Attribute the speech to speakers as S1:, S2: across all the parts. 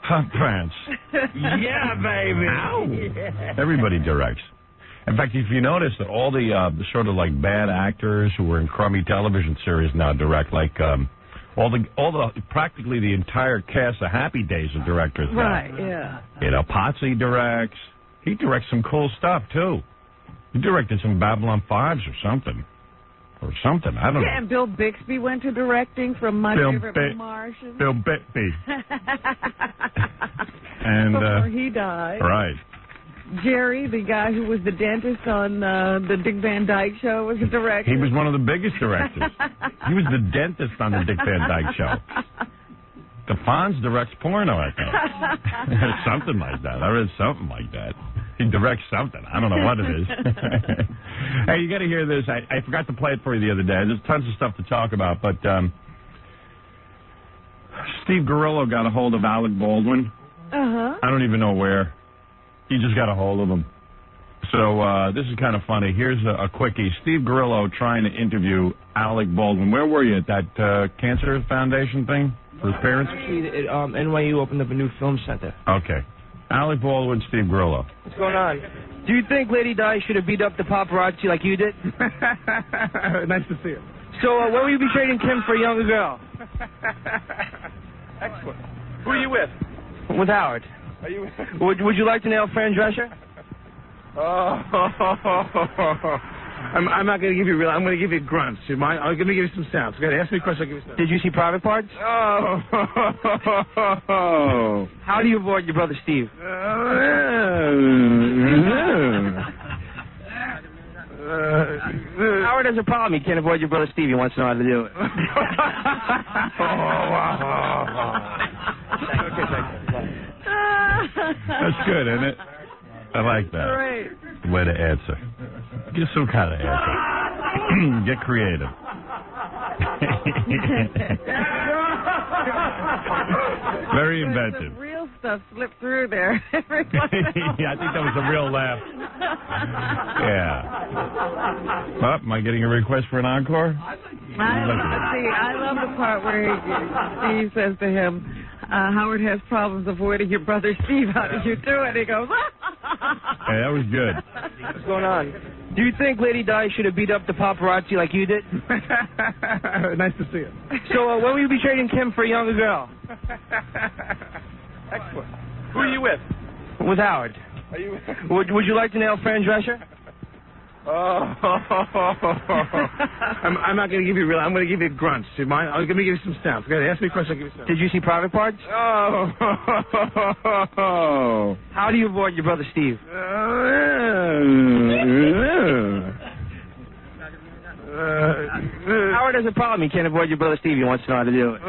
S1: Hot pants.
S2: Yeah, baby.
S1: Ow. Everybody directs. In fact, if you notice that all the sort of like bad actors who were in crummy television series now direct, like practically the entire cast of Happy Days are directors now.
S3: Right, yeah.
S1: You know, 𝗏𝗁𝗄 directs. He directs some cool stuff too. He directed some Babylon 5s or something. I don't know.
S3: Yeah, and Bill Bixby went to directing from My Favorite Martian.
S1: Bill Bixby. And
S3: before he died.
S1: Right.
S3: Jerry, the guy who was the dentist on the Dick Van Dyke Show, was a director.
S1: He was one of the biggest directors. He was the dentist on the Dick Van Dyke Show. The Fonz directs porno, I think. Something like that. I read something like that. He directs something. I don't know what it is. Hey, you got to hear this. I forgot to play it for you the other day. There's tons of stuff to talk about, but Steve Grillo got a hold of Alec Baldwin.
S3: Uh-huh.
S1: I don't even know where. He just got a hold of him. So this is kind of funny. Here's a quickie. Steve Grillo trying to interview Alec Baldwin. Where were you at that Cancer Foundation thing for his parents?
S4: Actually, NYU opened up a new film center.
S1: Okay. Alec Baldwin, Steve Grillo.
S4: What's going on? Do you think Lady Di should have beat up the paparazzi like you did?
S5: Nice to see you.
S4: So when will you be trading Kim for a younger girl?
S5: Excellent. Who are you with?
S4: With Howard.
S5: Are you?
S4: Would you like to nail Fran Drescher?
S5: Oh, I'm not going to give you real. I'm going to give you grunts. You mind? I'm going to give you some sounds. Okay, ask me a question. I'll give you some.
S4: Did you see Private Parts?
S5: Oh.
S4: How do you avoid your brother Steve? Howard has a problem. He can't avoid your brother Steve. He wants to know how to do it.
S1: That's good, isn't it? I like that.
S3: Great.
S1: Way to answer. Get some kind of answer. Get creative. Very inventive.
S3: The real stuff slipped through there.
S1: Yeah, I think that was a real laugh. Yeah. Oh, am I getting a request for an encore?
S3: I love the part where Steve says to him, Howard has problems avoiding your brother Steve. How did you do it? He goes,
S1: Hey, that was good.
S4: What's going on? Do you think Lady Di should have beat up the paparazzi like you did?
S5: Nice to see you.
S4: So when will you be trading Kim for a younger girl?
S5: Excellent. Who are you with?
S4: With Howard.
S5: Are you?
S4: Would you like to nail Fran Drescher?
S5: Oh. I'm not going to give you real. I'm going to give you grunts. You mind? I'm going to give you some sounds. Okay, ask me a question. I'll give you some.
S4: Did you see Private Parts?
S5: Oh.
S4: How do you avoid your brother Steve? Howard has a problem. He can't avoid your brother Steve. He wants to know how to do it.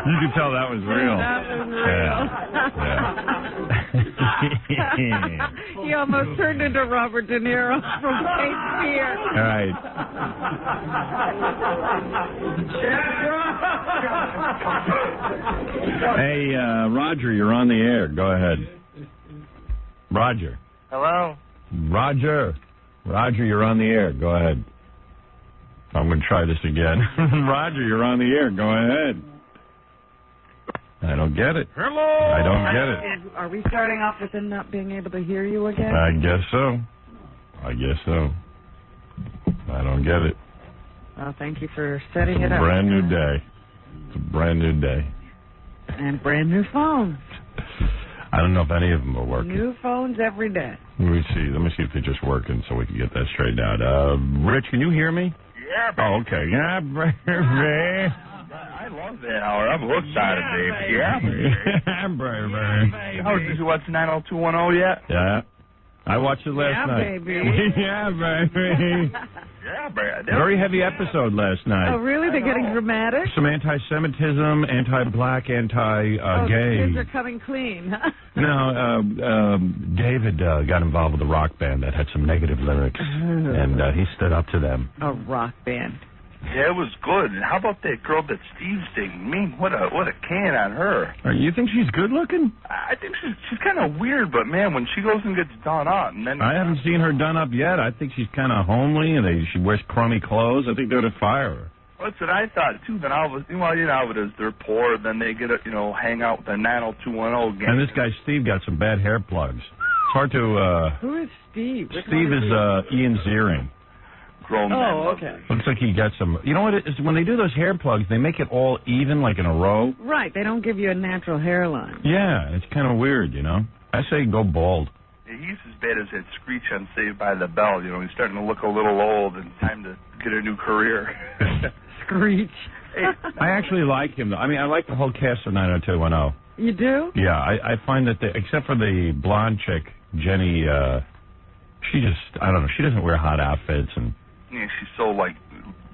S1: You can tell that was real.
S3: That was real.
S1: Yeah.
S3: He almost turned into Robert De Niro from Shakespeare.
S1: All right. Hey, Roger, you're on the air. Go ahead. Roger.
S4: Hello?
S1: Roger, you're on the air. Go ahead. I'm going to try this again. Roger, you're on the air. Go ahead. I don't get it.
S5: Hello.
S1: I don't get it.
S3: Are we starting off with him not being able to hear you again?
S1: I guess so. I don't get it.
S3: Well, thank you for setting it up.
S1: Brand new day. It's a brand new day.
S3: And brand new phones.
S1: I don't know if any of them are working.
S3: New phones every day.
S1: Let me see if they're just working so we can get that straightened out. Rich, can you hear me?
S2: Yeah, baby.
S1: Oh, okay. Yeah, baby.
S2: I love that, Howard. I'm hooked on it, baby. Yeah, baby.
S1: baby.
S2: Howard, did you watch 90210 yet?
S1: Yeah. I watched it last night.
S3: Baby.
S1: Yeah, baby.
S2: Yeah, baby.
S1: Very heavy episode last night.
S3: Oh, really? They're getting dramatic?
S1: Some anti-Semitism, anti-black, anti-gay.
S3: The kids are coming clean.
S1: No, David got involved with a rock band that had some negative lyrics, and he stood up to them.
S3: A rock band.
S2: Yeah, it was good. And how about that girl that Steve's dating? What a can on her.
S1: You think she's good looking?
S2: I think she's kind of weird, but man, when she goes and gets done up, and then
S1: I haven't seen her done up yet. I think she's kind of homely, and she wears crummy clothes. I think they ought to fire her.
S2: That's what I thought too. Then I was, well, you know how it is. They're poor. Then they get, hang out with the 90210 gang.
S1: And this guy Steve got some bad hair plugs. It's hard to.
S3: Who is Steve?
S1: Steve is Ian Ziering.
S2: Grown man.
S3: Oh, okay.
S1: Looks like he got some. You know what it is? When they do those hair plugs, they make it all even, like in a row.
S3: Right. They don't give you a natural hairline.
S1: Yeah, it's kind of weird, you know. I say go bald.
S2: Yeah, he's as bad as that Screech on Saved by the Bell. You know, he's starting to look a little old, and time to get a new career.
S3: Screech.
S1: I actually like him, though. I mean, I like the whole cast of 90210.
S3: You do?
S1: Yeah, I find that, except for the blonde chick, Jenny, she just, I don't know, she doesn't wear hot outfits. And
S2: yeah, she's so,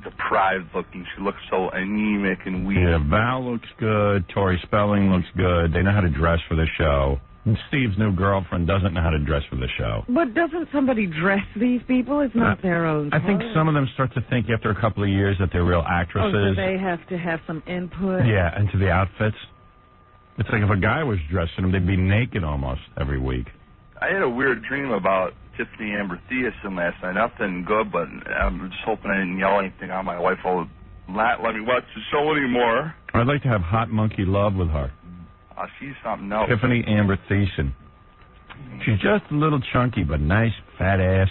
S2: deprived looking. She looks so anemic and weak.
S1: Yeah, Val looks good. Tori Spelling looks good. They know how to dress for the show. And Steve's new girlfriend doesn't know how to dress for the show.
S3: But doesn't somebody dress these people? It's not their own
S1: I think
S3: clothes.
S1: some of them start to think after a couple of years that they're real actresses.
S3: Oh, so they have to have some input?
S1: Yeah, into the outfits. It's like if a guy was dressing them, they'd be naked almost every week.
S2: I had a weird dream about Tiffany Amber Thiessen last night. Nothing good, but I'm just hoping I didn't yell anything out. My wife will not let me watch the show anymore.
S1: I'd like to have hot monkey love with her.
S2: She's something else.
S1: Tiffany Amber Thiessen. She's just a little chunky, but nice, fat ass.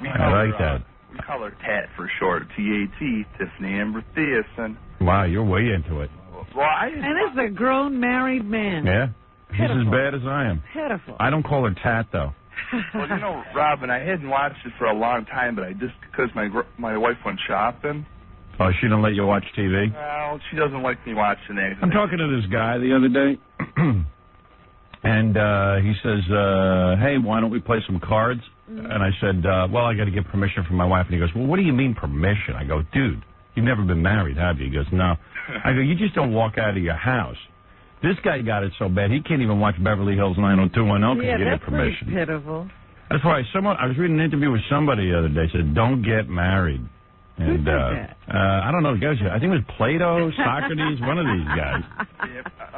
S1: I like that.
S2: We call her Tat for short. T-A-T, Tiffany Amber Thiessen.
S1: Wow, you're way into it.
S2: Well,
S3: And it's a grown married man.
S1: Yeah?
S3: Pitiful.
S1: He's as bad as I am.
S3: Pitiful.
S1: I don't call her Tat, though.
S2: Well, Robin, I hadn't watched it for a long time, but because my wife went shopping.
S1: Oh, she didn't let you watch TV?
S2: Well, she doesn't like me watching anything.
S1: I'm talking to this guy the other day, and he says, hey, why don't we play some cards? And I said, well, I got to get permission from my wife. And he goes, well, what do you mean permission? I go, dude, you've never been married, have you? He goes, no. I go, you just don't walk out of your house. This guy got it so bad, he can't even watch Beverly Hills 90210 because you get permission.
S3: Pretty pitiful.
S1: That's why I was reading an interview with somebody the other day, said, don't get married. And I don't know, guys. I think it was Plato, Socrates, one of these guys.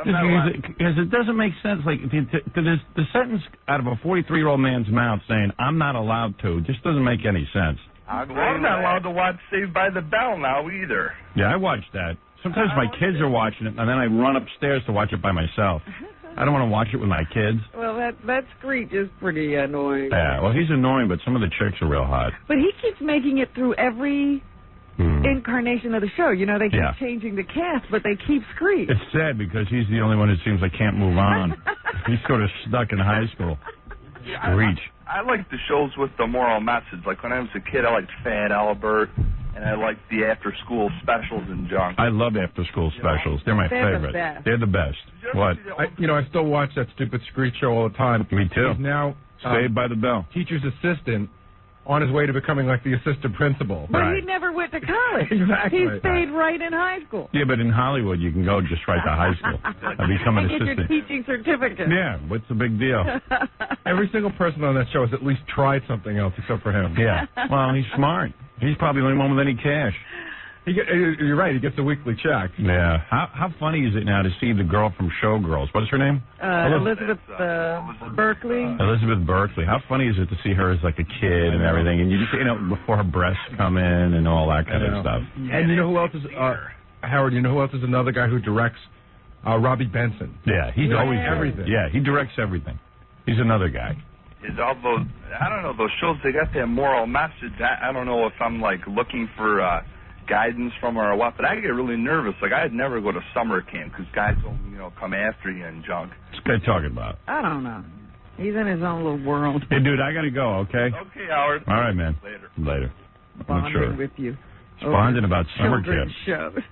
S1: Because it doesn't make sense. Like the sentence out of a 43-year-old man's mouth saying "I'm not allowed to" just doesn't make any sense.
S2: I'm not allowed to watch Saved by the Bell now either.
S1: Yeah, I watched that. Sometimes my kids are watching it, and then I run upstairs to watch it by myself. I don't want to watch it with my kids.
S3: Well, that Screech is pretty annoying.
S1: Yeah, well, he's annoying, but some of the chicks are real hot.
S3: But he keeps making it through every incarnation of the show. You know, they keep changing the cast, but they keep Screech.
S1: It's sad because he's the only one who seems like can't move on. He's sort of stuck in high school. Screech.
S2: I like the shows with the moral message. Like when I was a kid, I liked Fat Albert, and I liked the after-school specials and junk.
S1: I love after-school specials. They're my favorite. They're the best. What?
S6: I still watch that stupid Screech show all the time.
S1: Me too.
S6: He's now
S1: Saved by the Bell.
S6: Teacher's assistant on his way to becoming like the assistant principal.
S3: But he never went to college.
S6: Exactly.
S3: He stayed right in high school.
S1: Yeah, but in Hollywood, you can go just right to high school and become an
S3: get your
S1: assistant.
S3: teaching certificate.
S1: Yeah, what's the big deal?
S6: Every single person on that show has at least tried something else except for him.
S1: Yeah. Well, he's smart. He's probably the only one with any cash.
S6: You're right. He gets a weekly check.
S1: Yeah. How funny is it now to see the girl from Showgirls? What's her name?
S3: Elizabeth Berkley.
S1: Elizabeth Berkley. How funny is it to see her as like a kid and everything, and you just before her breasts come in and all that kind of stuff.
S6: And you know who else is Howard? You know who else is another guy who directs? Robbie Benson.
S1: Yeah, he's always
S6: everything.
S1: Yeah, he directs everything. He's another guy.
S2: All those, I don't know, those shows, they got that moral message. I don't know if I'm like looking for guidance from her or what, but I get really nervous. Like I'd never go to summer camp because guys will come after you and junk.
S1: What's this guy talking about?
S3: I don't know. He's in his own little world.
S1: Hey, dude, I gotta go. Okay.
S2: Okay, Howard.
S1: All right, man. Later.
S3: Bonding with you.
S1: Bonding about summer camp.
S3: Shows.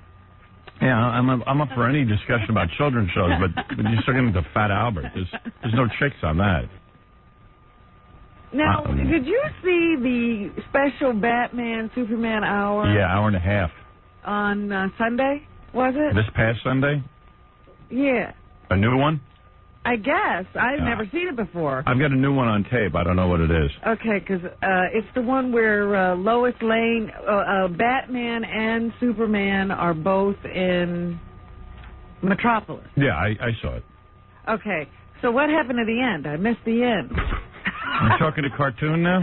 S1: Yeah, I'm up for any discussion about children's shows, but you're still getting into Fat Albert. There's no chicks on that.
S3: Now, did you see the special Batman Superman hour?
S1: Yeah, hour and a half.
S3: On Sunday, was it?
S1: This past Sunday?
S3: Yeah.
S1: A new one?
S3: I guess. I've never seen it before.
S1: I've got a new one on tape. I don't know what it is.
S3: Okay, because it's the one where Lois Lane, Batman and Superman are both in Metropolis.
S1: Yeah, I saw it.
S3: Okay, so what happened at the end? I missed the end.
S1: Are you talking to cartoon now?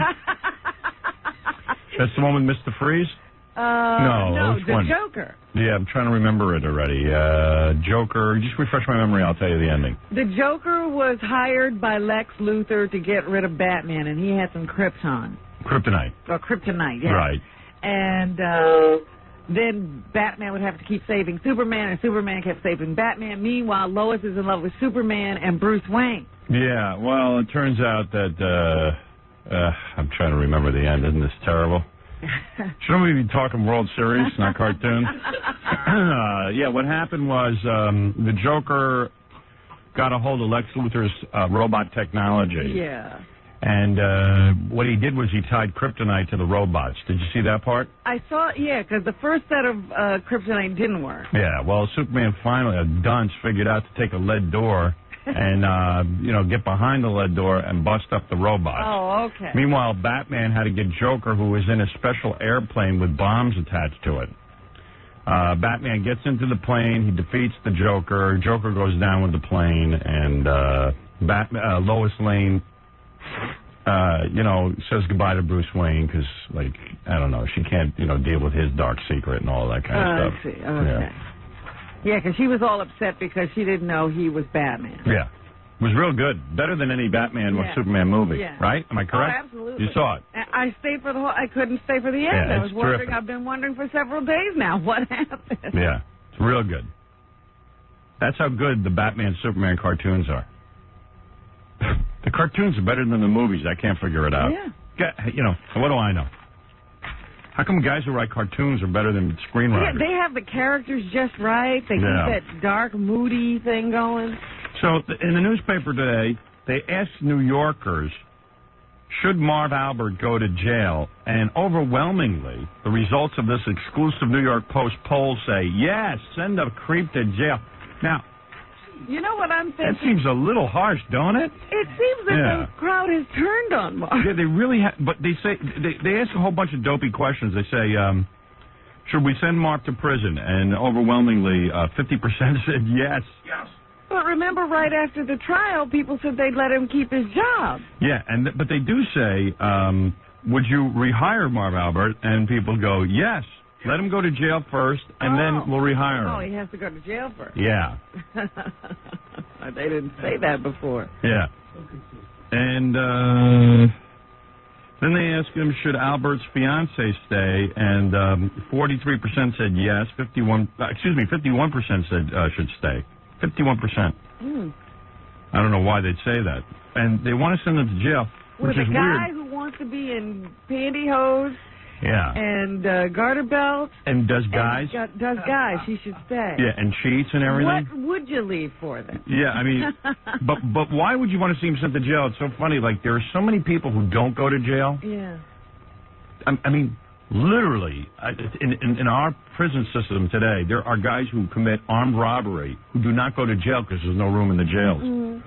S1: That's the one with Mr. Freeze?
S3: No,
S1: which
S3: the
S1: one?
S3: Joker.
S1: Yeah, I'm trying to remember it already. Joker, just refresh my memory, I'll tell you the ending.
S3: The Joker was hired by Lex Luthor to get rid of Batman, and he had some Kryptonite. Or kryptonite, yeah.
S1: Right.
S3: And then Batman would have to keep saving Superman, and Superman kept saving Batman. Meanwhile, Lois is in love with Superman and Bruce Wayne.
S1: Yeah, well, it turns out that, I'm trying to remember the end. Isn't this terrible? Shouldn't we be talking World Series, not cartoons? Yeah, what happened was the Joker got a hold of Lex Luthor's robot technology.
S3: Yeah.
S1: And what he did was he tied kryptonite to the robots. Did you see that part?
S3: I saw, yeah, because the first set of kryptonite didn't work.
S1: Yeah, well, Superman finally, a dunce, figured out to take a lead door and, get behind the lead door and bust up the robots.
S3: Oh, okay.
S1: Meanwhile, Batman had to get Joker, who was in a special airplane with bombs attached to it. Batman gets into the plane, he defeats the Joker, Joker goes down with the plane, and Lois Lane, says goodbye to Bruce Wayne because, I don't know, she can't, deal with his dark secret and all that kind of stuff.
S3: I see, okay. Yeah, because she was all upset because she didn't know he was Batman.
S1: Yeah. It was real good. Better than any Batman or Superman movie, right? Am I correct?
S3: Oh, absolutely.
S1: You saw it.
S3: I stayed for the whole... I couldn't stay for the end.
S1: Yeah,
S3: I was wondering...
S1: terrific.
S3: I've been wondering for several days now. What happened?
S1: Yeah. It's real good. That's how good the Batman Superman cartoons are. The cartoons are better than the movies. I can't figure it out.
S3: Yeah.
S1: What do I know? How come guys who write cartoons are better than screenwriters?
S3: Yeah, they have the characters just right. They keep that dark, moody thing going.
S1: So in the newspaper today, they asked New Yorkers, should Marv Albert go to jail? And overwhelmingly, the results of this exclusive New York Post poll say, yes, send a creep to jail. Now,
S3: you know what I'm thinking?
S1: That seems a little harsh, don't it?
S3: It seems that the crowd has turned on Marv.
S1: Yeah, they really have. But they say they ask a whole bunch of dopey questions. They say, should we send Marv to prison? And overwhelmingly, 50% said yes. Yes.
S3: But remember, right after the trial, people said they'd let him keep his job.
S1: Yeah, but they do say, would you rehire Marv Albert? And people go, yes. Let him go to jail first, and then we'll rehire him.
S3: Oh, he has to go to jail first.
S1: Yeah.
S3: They didn't say that before.
S1: Yeah. And then they asked him, should Albert's fiance stay? And 43% said yes. 51% said should stay. 51%. I don't know why they'd say that. And they want to send him to jail, which is weird.
S3: With a guy who wants to be in pantyhose.
S1: Yeah.
S3: And garter belts.
S1: And does guys.
S3: Does guys. She should stay.
S1: Yeah, and cheats and everything.
S3: What would you leave for then?
S1: Yeah, I mean, but why would you want to see him sent to jail? It's so funny. There are so many people who don't go to jail.
S3: Yeah.
S1: I mean, literally, in our prison system today, there are guys who commit armed robbery who do not go to jail because there's no room in the jails. Mm-hmm.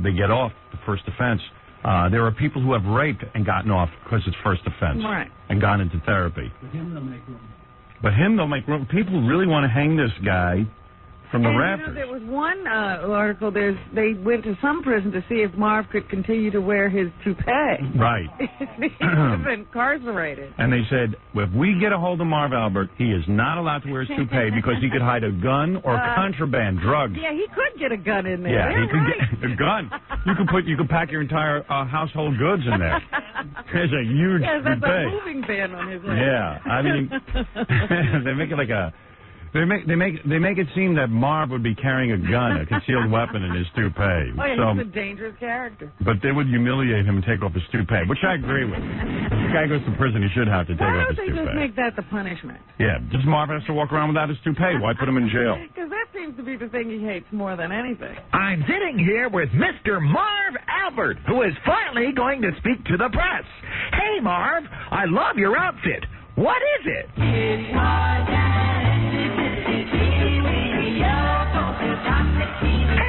S1: They get off the first offense. There are people who have raped and gotten off because it's first offense and gone into therapy. But him, they'll make room. People really want to hang this guy from the rafters.
S3: There was one article. They went to some prison to see if Marv could continue to wear his toupee.
S1: Right.
S3: He's been incarcerated.
S1: And they said, if we get a hold of Marv Albert, he is not allowed to wear his toupee because he could hide a gun or contraband, drugs.
S3: Yeah, he could get a gun in there.
S1: Yeah, he could get a gun. You could pack your entire household goods in there. There's a huge toupee.
S3: That's a moving van on his head.
S1: Yeah, I mean, they make it like a. They make it seem that Marv would be carrying a gun, a concealed weapon in his toupee.
S3: Oh, yeah, he's a dangerous character.
S1: But they would humiliate him and take off his toupee, which I agree with. If the guy goes to prison, he should have to take off his toupee.
S3: Why don't they just make that the punishment?
S1: Yeah, just Marv has to walk around without his toupee. Why put him in jail?
S3: Because that seems to be the thing he hates more than anything.
S7: I'm sitting here with Mr. Marv Albert, who is finally going to speak to the press. Hey, Marv, I love your outfit. What is it? Hey,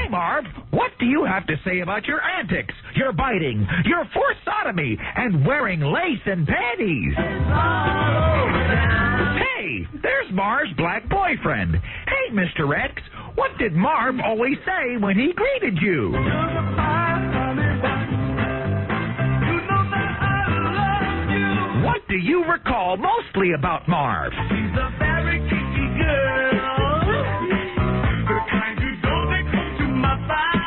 S7: Marv, what's What do you have to say about your antics, your biting, your forced sodomy, and wearing lace and panties? Hey, there's Marv's black boyfriend. Hey, Mr. X, what did Marv always say when he greeted you? What do you recall mostly about Marv?
S8: She's a very kinky girl. The kind who don't come to my side.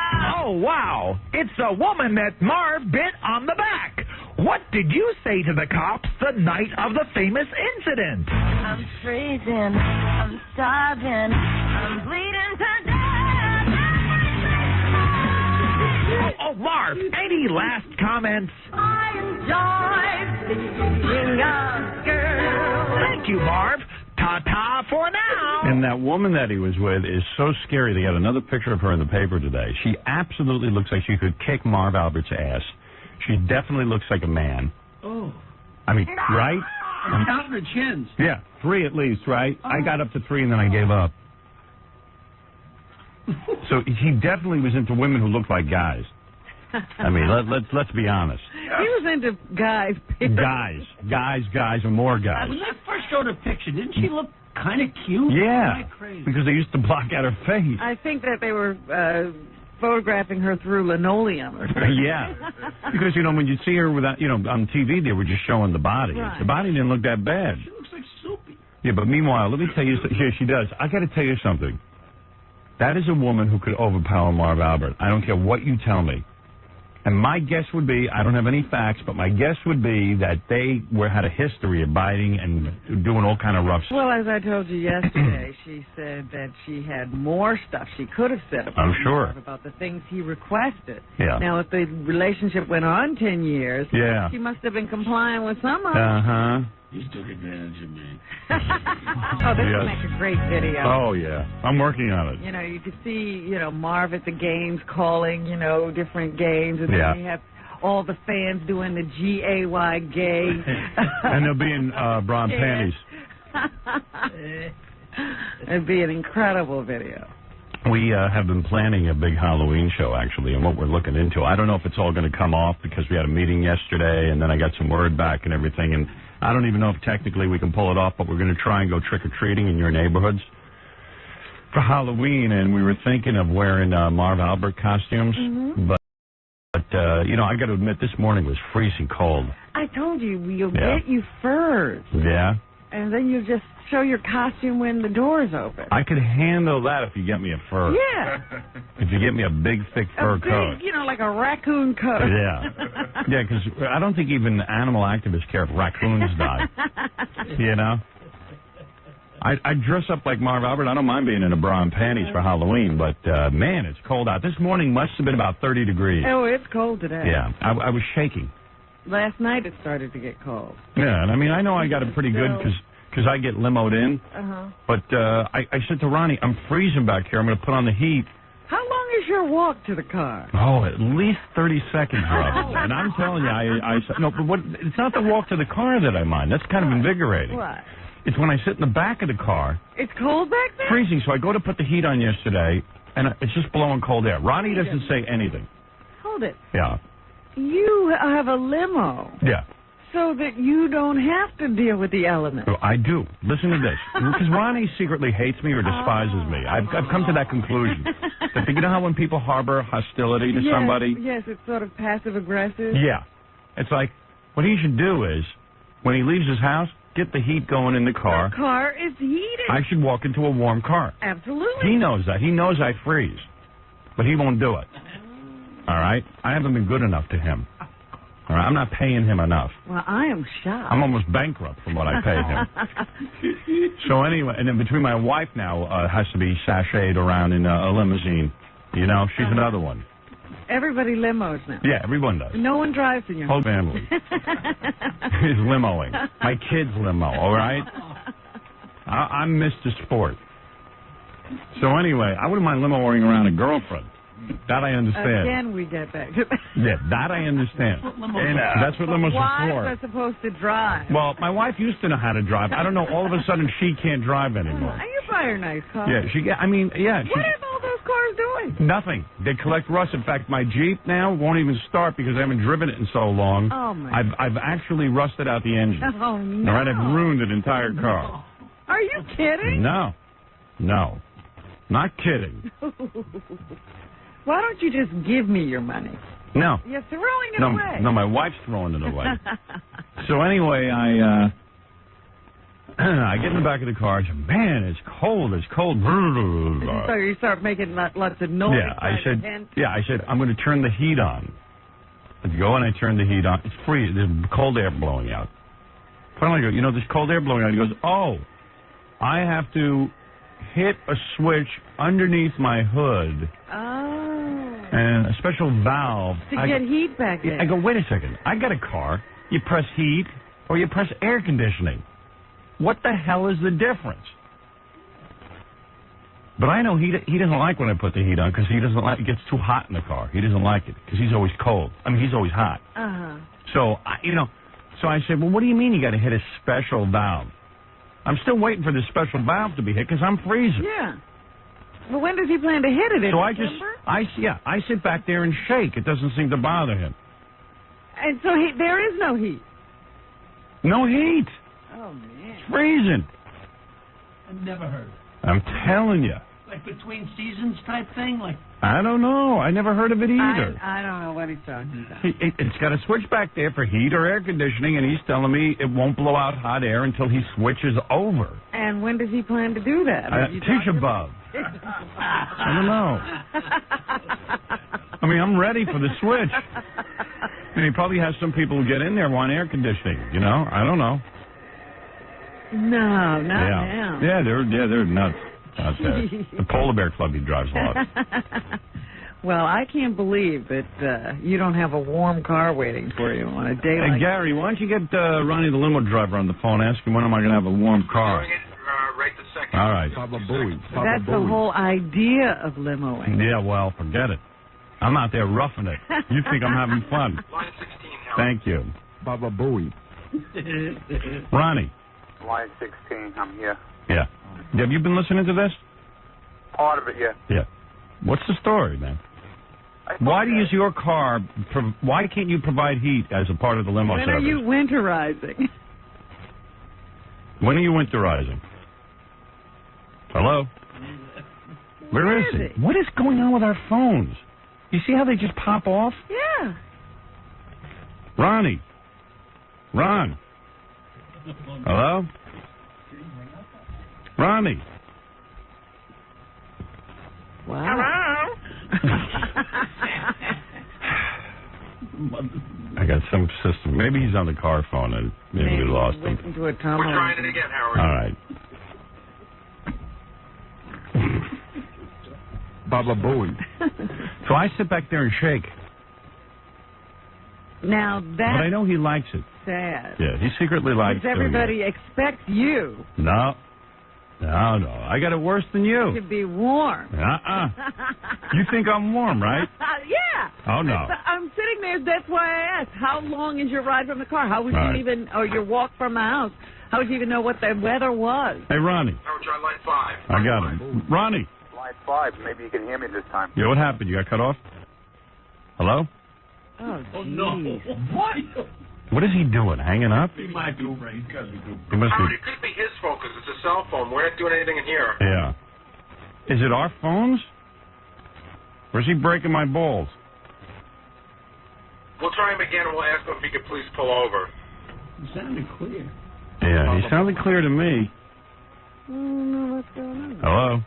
S7: Oh, wow. It's a woman that Marv bit on the back. What did you say to the cops the night of the famous incident?
S9: I'm freezing. I'm starving. I'm bleeding to death.
S7: Oh, Marv, any last comments?
S9: I enjoy being a girl.
S7: Thank you, Marv. Ta-ta for now.
S1: And that woman that he was with is so scary. They got another picture of her in the paper today. She absolutely looks like she could kick Marv Albert's ass. She definitely looks like a man.
S10: Oh.
S1: I mean, right?
S10: I'm counting her chins.
S1: Yeah, 3 at least, right? I got up to 3 and then I gave up. So he definitely was into women who looked like guys. I mean, let's be honest.
S3: He was into guys.
S1: Guys, and more guys.
S10: When they first showed her picture, didn't she look kind of cute?
S1: Yeah,
S10: Kinda crazy.
S1: because they used to block out her face.
S3: I think that they were photographing her through linoleum or something.
S1: Yeah, because, you know, when you see her without, you know, on TV, they were just showing the body.
S3: Right.
S1: The body didn't look that bad.
S10: She looks like Soupy.
S1: Yeah, but meanwhile, let me tell you, here she does. I got to tell you something. That is a woman who could overpower Marv Albert. I don't care what you tell me. And my guess would be, I don't have any facts, but my guess would be that they had a history of biting and doing all kind of rough stuff.
S3: Well, as I told you yesterday, she said that she had more stuff she could have said about
S1: I'm sure.
S3: Marv, about the things he requested.
S1: Yeah.
S3: Now, if the relationship went on 10 years,
S1: Yeah.
S3: she must have been complying with some of it.
S1: Uh-huh.
S10: He took advantage of me.
S3: Oh, this would make a great video.
S1: Oh, yeah. I'm working on it.
S3: You know, you could see, you know, Marv at the games calling, you know, different games. And
S1: Yeah.
S3: then you have all the fans doing the G-A-Y gay.
S1: And they'll be in bra and panties.
S3: It'd be an incredible video.
S1: We have been planning a big Halloween show, actually, and what we're looking into. I don't know if it's all going to come off because we had a meeting yesterday, and then I got some word back and everything, and I don't even know if technically we can pull it off, but we're going to try and go trick-or-treating in your neighborhoods for Halloween, and we were thinking of wearing Marv Albert costumes, but you know, I got to admit, this morning was freezing cold.
S3: I told you, you'll get you furs.
S1: Yeah?
S3: And then you just show your costume when the door's open.
S1: I could handle that if you get me a fur.
S3: Yeah.
S1: If you get me a big, thick fur coat.
S3: You know, like a raccoon coat.
S1: Yeah. Yeah, because I don't think even animal activists care if raccoons die. You know? I dress up like Marv Albert. I don't mind being in a bra and panties for Halloween, but, man, it's cold out. This morning must have been about 30 degrees.
S3: Oh, it's cold today.
S1: Yeah. I was shaking.
S3: Last night it started to get cold.
S1: Yeah, and I mean, I know I got it pretty good because I get limoed in. But I said to Ronnie, I'm freezing back here. I'm going to put on the heat.
S3: How long is your walk to the car?
S1: Oh, at least 30 seconds, Rob. And I'm telling you, no, but it's not the walk to the car that I mind. That's kind of invigorating.
S3: What?
S1: It's when I sit in the back of the car.
S3: It's cold back there?
S1: Freezing. So I go to put the heat on yesterday, and it's just blowing cold air. Ronnie doesn't say anything.
S3: Hold it.
S1: Yeah.
S3: You have a limo.
S1: Yeah.
S3: So that you don't have to deal with the elements.
S1: So I do. Listen to this. Because Ronnie secretly hates me or despises me. I've come to that conclusion. That, you know how when people harbor hostility to somebody?
S3: Yes, it's sort of passive-aggressive.
S1: Yeah. It's like, what he should do is, when he leaves his house, get the heat going in the car.
S3: The car is heated.
S1: I should walk into a warm car.
S3: Absolutely.
S1: He knows that. He knows I freeze. But he won't do it. All right? I haven't been good enough to him. All right? I'm not paying him enough.
S3: Well, I am shocked.
S1: I'm almost bankrupt from what I pay him. So anyway, and then between my wife now has to be sashayed around in a limousine. You know, she's another one.
S3: Everybody limos now.
S1: Yeah, everyone does.
S3: No one drives in your
S1: whole family is limoing. My kids limo, all right? I'm Mr. Sport. So anyway, I wouldn't mind limoing around a girlfriend. That I understand.
S3: Again, we get back to that.
S1: Yeah, that I understand. That's what limos are for.
S3: Wives are supposed to drive.
S1: Well, my wife used to know how to drive. I don't know, all of a sudden she can't drive anymore.
S3: You buy her nice car.
S1: Yeah, I mean, yeah.
S3: What are all those cars doing?
S1: Nothing. They collect rust. In fact, my Jeep now won't even start because I haven't driven it in so long.
S3: Oh, my.
S1: I've actually rusted out the engine.
S3: Oh, no.
S1: All right, I've ruined an entire car.
S3: Are you kidding?
S1: No. Not kidding.
S3: Why don't you just give me your money?
S1: No.
S3: You're throwing it away.
S1: No, my wife's throwing it away. So anyway, I get in the back of the car. I said, man, it's cold.
S3: So you start making lots of noise.
S1: I said, I'm going to turn the heat on. I go and I turn the heat on. It's freezing. There's cold air blowing out. Finally, I go, there's cold air blowing out. He goes, oh, I have to hit a switch underneath my hood.
S3: Oh.
S1: And a special valve.
S3: To get heat back there.
S1: I go, wait a second. I got a car. You press heat or you press air conditioning. What the hell is the difference? But I know he doesn't like when I put the heat on because he doesn't like it gets too hot in the car. He doesn't like it because he's always cold. I mean, he's always hot.
S3: Uh-huh.
S1: So, so I said, well, what do you mean you got to hit a special valve? I'm still waiting for this special valve to be hit because I'm freezing.
S3: Yeah. Well, when does he plan to hit it? In
S1: December? I sit back there and shake. It doesn't seem to bother him.
S3: And so there is no heat?
S1: No heat.
S3: Oh, man.
S1: It's freezing.
S10: I've never heard.
S1: I'm telling you.
S10: Like between seasons type thing? Like
S1: I don't know. I never heard of it either.
S3: I don't know what he's talking about.
S1: It's got a switch back there for heat or air conditioning, and he's telling me it won't blow out hot air until he switches over.
S3: And when does he plan to do that?
S1: 𝗛cie𝘄𝗿𝗍𝗶. I don't know. I mean, I'm ready for the switch. And he probably has some people who get in there want air conditioning, I don't know.
S3: No, not now.
S1: Yeah, they're nuts out there. The Polar Bear Club he drives a lot.
S3: Well, I can't believe that you don't have a warm car waiting for you on a day like
S1: Hey, Gary, why don't you get Ronnie the limo driver on the phone, ask him when am I going to have a warm car.
S11: Right this second.
S1: All right.
S3: That's the whole idea of limoing.
S1: Yeah, well, forget it. I'm out there roughing it. You think I'm having fun.
S11: Line 16, Howard.
S1: Thank you.
S6: Baba Booey.
S1: Ronnie.
S11: Line 16, I'm here.
S1: Yeah. Have you been listening to this?
S11: Part of it, yeah.
S1: Yeah. What's the story, man? Why can't you provide heat as a part of the limo service?
S3: When are you winterizing?
S1: When are you winterizing? Hello? Where is he? What is going on with our phones? You see how they just pop off?
S3: Yeah.
S1: Ronnie. Ron. Hello? Ronnie.
S3: Wow.
S1: I got some system. Maybe he's on the car phone and maybe we lost him.
S3: Into a tunnel.
S11: We're trying it again, Howard.
S1: All right.
S6: Baba Booey.
S1: So I sit back there and shake.
S3: Now that's
S1: But I know he likes it.
S3: sad.
S1: Yeah, he secretly likes it.
S3: Because everybody expects you
S1: No. I got it worse than you.
S3: to be warm.
S1: You think I'm warm, right?
S3: Yeah.
S1: Oh, no.
S3: I'm sitting there. That's why I asked, how long is your ride from the car? How would
S1: Right.
S3: you even, or your walk from the house, how would you even know what the weather was?
S1: Hey, Ronnie.
S11: Howard, try line 5.
S1: I got him. Ronnie.
S11: Line 5, maybe you can hear me this time.
S1: Yeah, what happened? You got cut off? Hello?
S3: Oh,
S10: no.
S3: jeez.
S10: What?
S1: What is he doing? Hanging up?
S10: He might be right. He's got to be doing.
S1: He must
S11: Howard,
S1: be.
S11: it could be his phone because it's a cell phone. We're not doing anything in here.
S1: Yeah. Is it our phones? Or is he breaking my balls?
S11: We'll try him again and we'll ask him if he could please pull over.
S10: It sounded clear.
S1: Yeah, he sounded clear to me.
S3: I don't know what's going on.
S1: Hello?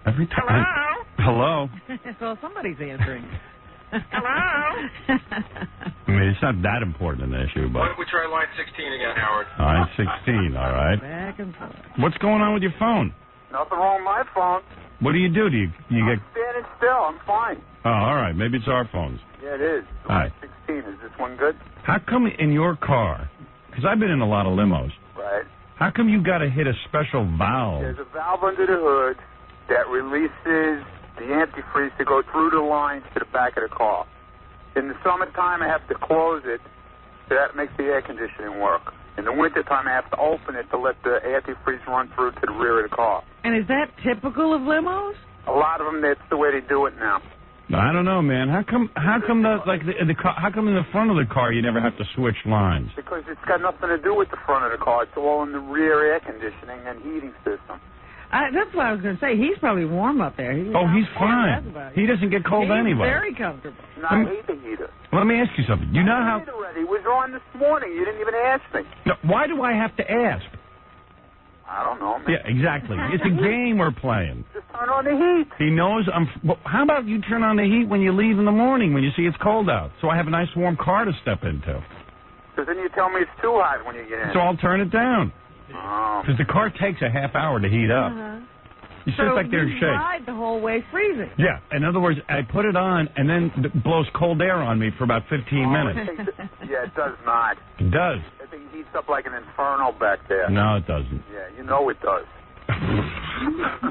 S1: Every time. Hello?
S3: Well, somebody's answering.
S11: Hello?
S1: I mean, it's not that important an issue,
S11: Why
S1: but...
S11: don't we try line 16 again, Howard?
S1: Line 16, all right.
S3: Back and forth.
S1: What's going on with your phone?
S11: Nothing wrong with my phone.
S1: What do? You get...
S11: I'm standing still. I'm fine.
S1: Oh, all right. Maybe it's our phones.
S11: Yeah, it is.
S1: All right.
S11: 16. Is this one good?
S1: How come in your car, because I've been in a lot of limos,
S11: Right.
S1: how come you got to hit a special valve?
S11: There's a valve under the hood that releases the antifreeze to go through the lines to the back of the car. In the summertime, I have to close it, so that makes the air conditioning work. In the wintertime, I have to open it to let the antifreeze run through to the rear of the car.
S3: And is that typical of limos?
S11: A lot of them, that's the way they do it now.
S1: I don't know, man. How come how come in the front of the car you never have to switch lines?
S11: Because it's got nothing to do with the front of the car. It's all in the rear air conditioning and heating system.
S3: That's what I was going to say. He's probably warm up there.
S1: He's fine. He doesn't get cold anyway.
S3: He's very comfortable.
S11: No, I hate the heater.
S1: Well, let me ask you something. You know how...
S11: It was on this morning. You didn't even ask me.
S1: No, why do I have to ask?
S11: I don't know, man.
S1: Yeah, exactly. It's a game we're playing.
S11: Just turn on the heat.
S1: He knows I'm... Well, how about you turn on the heat when you leave in the morning when you see it's cold out, so I have a nice warm car to step into?
S11: Because then you tell me it's too hot when you get in.
S1: So I'll turn it down. Because the car takes a half hour to heat up. You sit back there and shake.
S3: Ride the whole way freezing.
S1: Yeah. In other words, I put it on and then it blows cold air on me for about 15 minutes.
S11: Yeah, it does not.
S1: It does.
S11: I think it heats up like an inferno back there.
S1: No, it doesn't.
S11: Yeah, you know it does.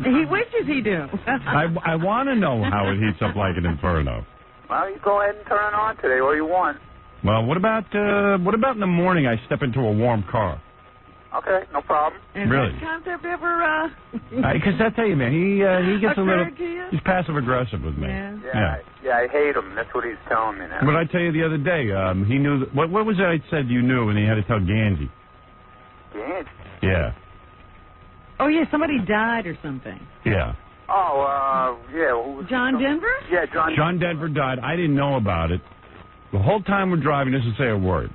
S3: He wishes he do.
S1: I want to know how it heats up like an inferno.
S11: Well, you go ahead and turn it on today all you want.
S1: Well, what about in the morning I step into a warm car?
S11: Okay, no problem.
S3: And
S1: really?
S3: that concept ever...
S1: Because I tell you, man, he gets a little...
S3: to you?
S1: He's passive-aggressive with me.
S3: Yeah.
S11: I hate him. That's what he's telling me now.
S1: What did I tell you the other day? He knew... What was it I said you knew when he had to tell Ganji?
S11: Ganji?
S1: Yeah.
S3: Oh, yeah, somebody died or something.
S1: Yeah.
S11: Oh, yeah. Who was
S3: John Denver?
S11: Yeah,
S1: John Denver died. I didn't know about it. The whole time we're driving, doesn't say a word.